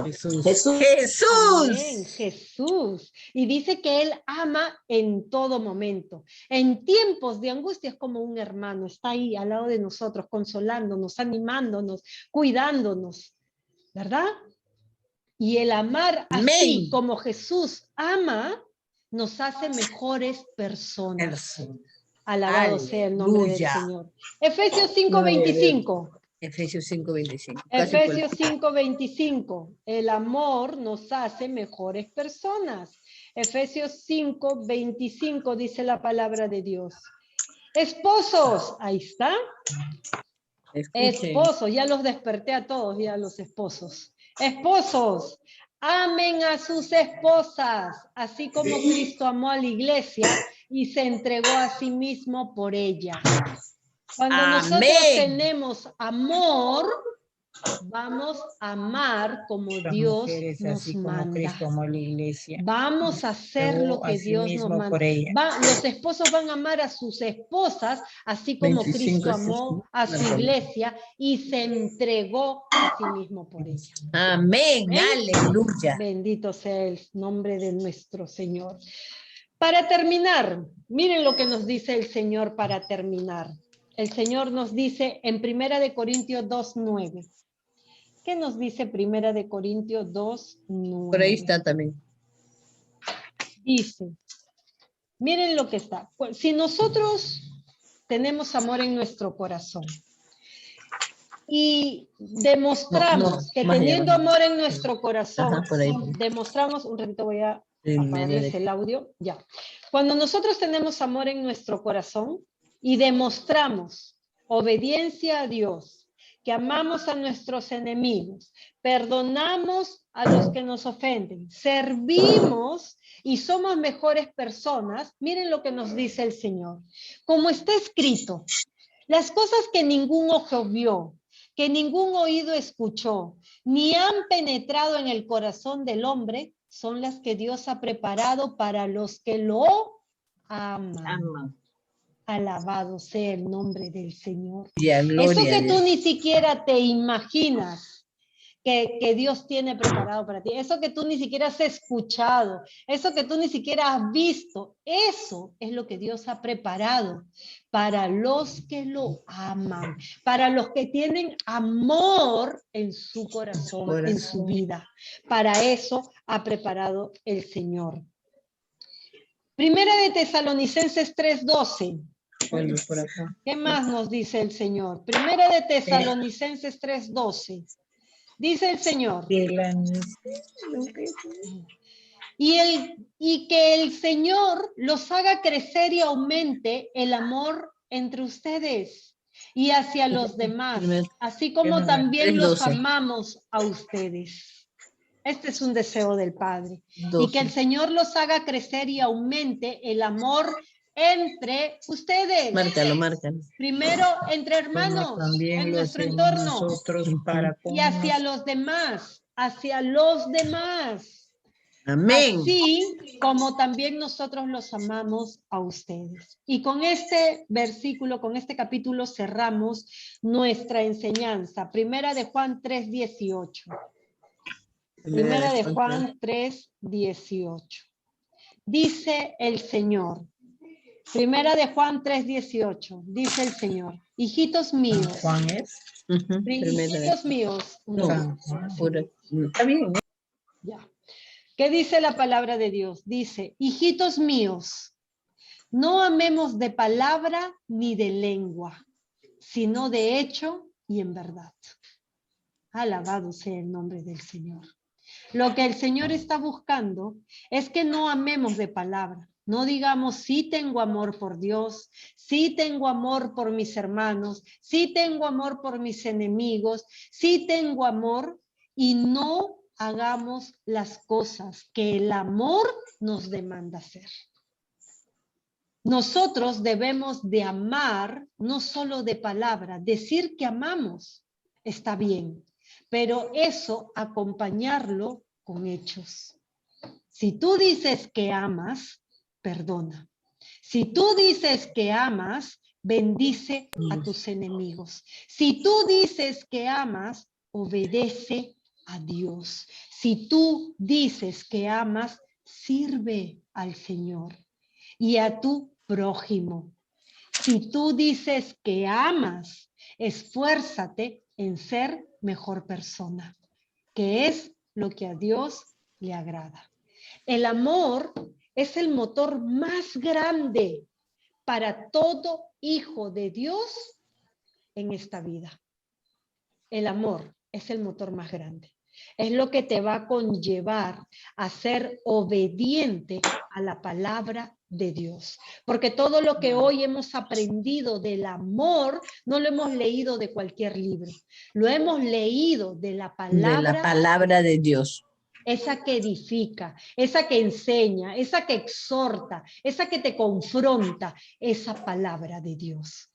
Jesús. Amén, Jesús. Y dice que Él ama en todo momento. En tiempos de angustia es como un hermano. Está ahí al lado de nosotros, consolándonos, animándonos, cuidándonos. ¿Verdad? Y el amar así como Jesús ama nos hace mejores personas. Alabado sea el nombre del Señor. Efesios 5:25. Efesios 5:25. Efesios 5:25. El amor nos hace mejores personas. Efesios 5:25 dice la palabra de Dios. Esposos, ahí está. Esposos, ya los desperté a todos, ya los esposos. Esposos, amen a sus esposas, así como Cristo amó a la iglesia y se entregó a sí mismo por ella. Cuando nosotros tenemos amor, vamos a amar como Dios nos manda. Vamos a hacer lo que Dios nos manda. Los esposos van a amar a sus esposas, así como Cristo amó a su iglesia y se entregó a sí mismo por ella. Amén. Aleluya. Bendito sea el nombre de nuestro Señor. Para terminar, miren lo que nos dice el Señor para terminar. El Señor nos dice en 1 Corintios 2:9. ¿Qué nos dice 1 Corintios 2:9? Por ahí está también. Dice, miren lo que está. Si nosotros tenemos amor en nuestro corazón y demostramos que teniendo amor en nuestro corazón, demostramos, un ratito voy a apagarles el audio, ya. Cuando nosotros tenemos amor en nuestro corazón y demostramos obediencia a Dios, que amamos a nuestros enemigos, perdonamos a los que nos ofenden, servimos y somos mejores personas, miren lo que nos dice el Señor. Como está escrito, las cosas que ningún ojo vio, que ningún oído escuchó, ni han penetrado en el corazón del hombre, son las que Dios ha preparado para los que lo aman. Alabado sea el nombre del Señor. Eso que tú ni siquiera te imaginas que Dios tiene preparado para ti, eso que tú ni siquiera has escuchado, eso que tú ni siquiera has visto, eso es lo que Dios ha preparado para los que lo aman, para los que tienen amor en su corazón, en su vida. Para eso ha preparado el Señor. Primera de Tesalonicenses 3:12. Por acá. ¿Qué más nos dice el Señor? Primera de Tesalonicenses 3:12. Dice el Señor. Y que el Señor los haga crecer y aumente el amor entre ustedes y hacia los demás, así como también los amamos a ustedes. Este es un deseo del Padre. 12. Y que el Señor los haga crecer y aumente el amor entre ustedes. Márcalo. Primero entre hermanos, también en lo nuestro hacemos entorno. nosotros para con Y hacia los demás, hacia los demás. Amén. Así como también nosotros los amamos a ustedes. Y con este versículo, con este capítulo cerramos nuestra enseñanza. Primera de Juan 3:18. Primera de Juan 3:18. Dice el Señor. Primera de Juan 3:18. Dice el Señor. Hijitos míos. Juan es. Hijitos míos. No, Está bien. Ya. ¿Qué dice la palabra de Dios? Dice, hijitos míos, no amemos de palabra ni de lengua, sino de hecho y en verdad. Alabado sea el nombre del Señor. Lo que el Señor está buscando es que no amemos de palabra. No digamos, sí tengo amor por Dios, sí tengo amor por mis hermanos, sí tengo amor por mis enemigos, sí tengo amor, y no hagamos las cosas que el amor nos demanda hacer. Nosotros debemos de amar, no solo de palabra. Decir que amamos está bien, pero eso acompañarlo con hechos. Si tú dices que amas, perdona. Si tú dices que amas, bendice a tus enemigos. Si tú dices que amas, obedece a Dios. Si tú dices que amas, sirve al Señor y a tu prójimo. Si tú dices que amas, esfuérzate en ser mejor persona, que es lo que a Dios le agrada. El amor es el motor más grande para todo hijo de Dios en esta vida. El amor es el motor más grande. Es lo que te va a conllevar a ser obediente a la palabra de Dios. Porque todo lo que hoy hemos aprendido del amor, no lo hemos leído de cualquier libro. Lo hemos leído de la palabra de Dios. Esa que edifica, esa que enseña, esa que exhorta, esa que te confronta, esa palabra de Dios.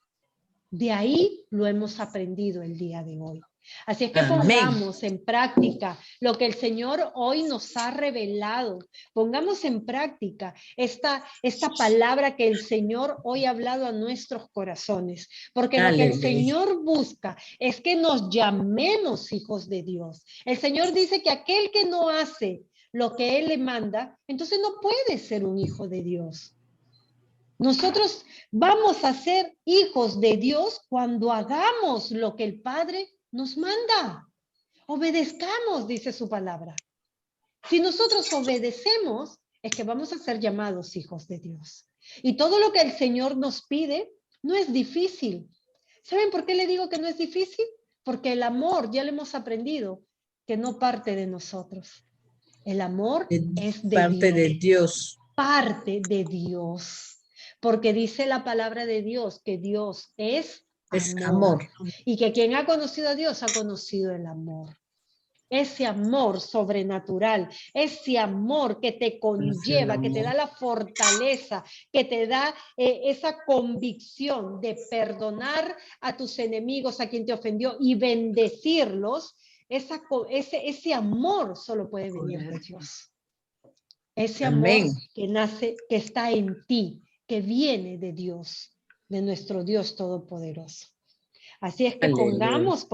De ahí lo hemos aprendido el día de hoy. Así es que pongamos en práctica lo que el Señor hoy nos ha revelado. Pongamos en práctica esta palabra que el Señor hoy ha hablado a nuestros corazones. Porque lo que el Señor busca es que nos llamemos hijos de Dios. El Señor dice que aquel que no hace lo que Él le manda, entonces no puede ser un hijo de Dios. Nosotros vamos a ser hijos de Dios cuando hagamos lo que el Padre nos manda. Obedezcamos, dice su palabra. Si nosotros obedecemos, es que vamos a ser llamados hijos de Dios. Y todo lo que el Señor nos pide no es difícil. ¿Saben por qué le digo que no es difícil? Porque el amor, ya lo hemos aprendido, que no parte de nosotros. El amor es de parte Dios. de Dios. Parte de Dios. Porque dice la palabra de Dios que Dios es amor. Y que quien ha conocido a Dios ha conocido el amor. Ese amor sobrenatural, ese amor que te conlleva, que te da la fortaleza, que te da esa convicción de perdonar a tus enemigos, a quien te ofendió y bendecirlos, ese amor solo puede venir de Dios. Ese amor que nace, que está en ti, que viene de Dios, de nuestro Dios Todopoderoso. Así es que pongamos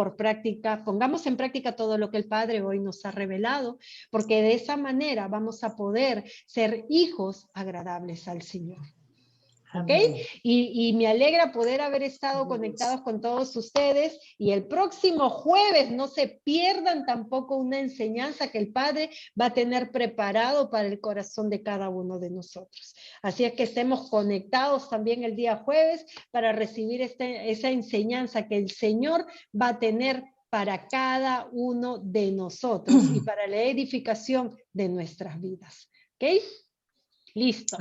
en práctica todo lo que el Padre hoy nos ha revelado, porque de esa manera vamos a poder ser hijos agradables al Señor. ¿Ok? Y me alegra poder haber estado conectados con todos ustedes, y el próximo jueves no se pierdan tampoco una enseñanza que el Padre va a tener preparado para el corazón de cada uno de nosotros. Así es que estemos conectados también el día jueves para recibir esa enseñanza que el Señor va a tener para cada uno de nosotros y para la edificación de nuestras vidas. ¿Ok? Listo.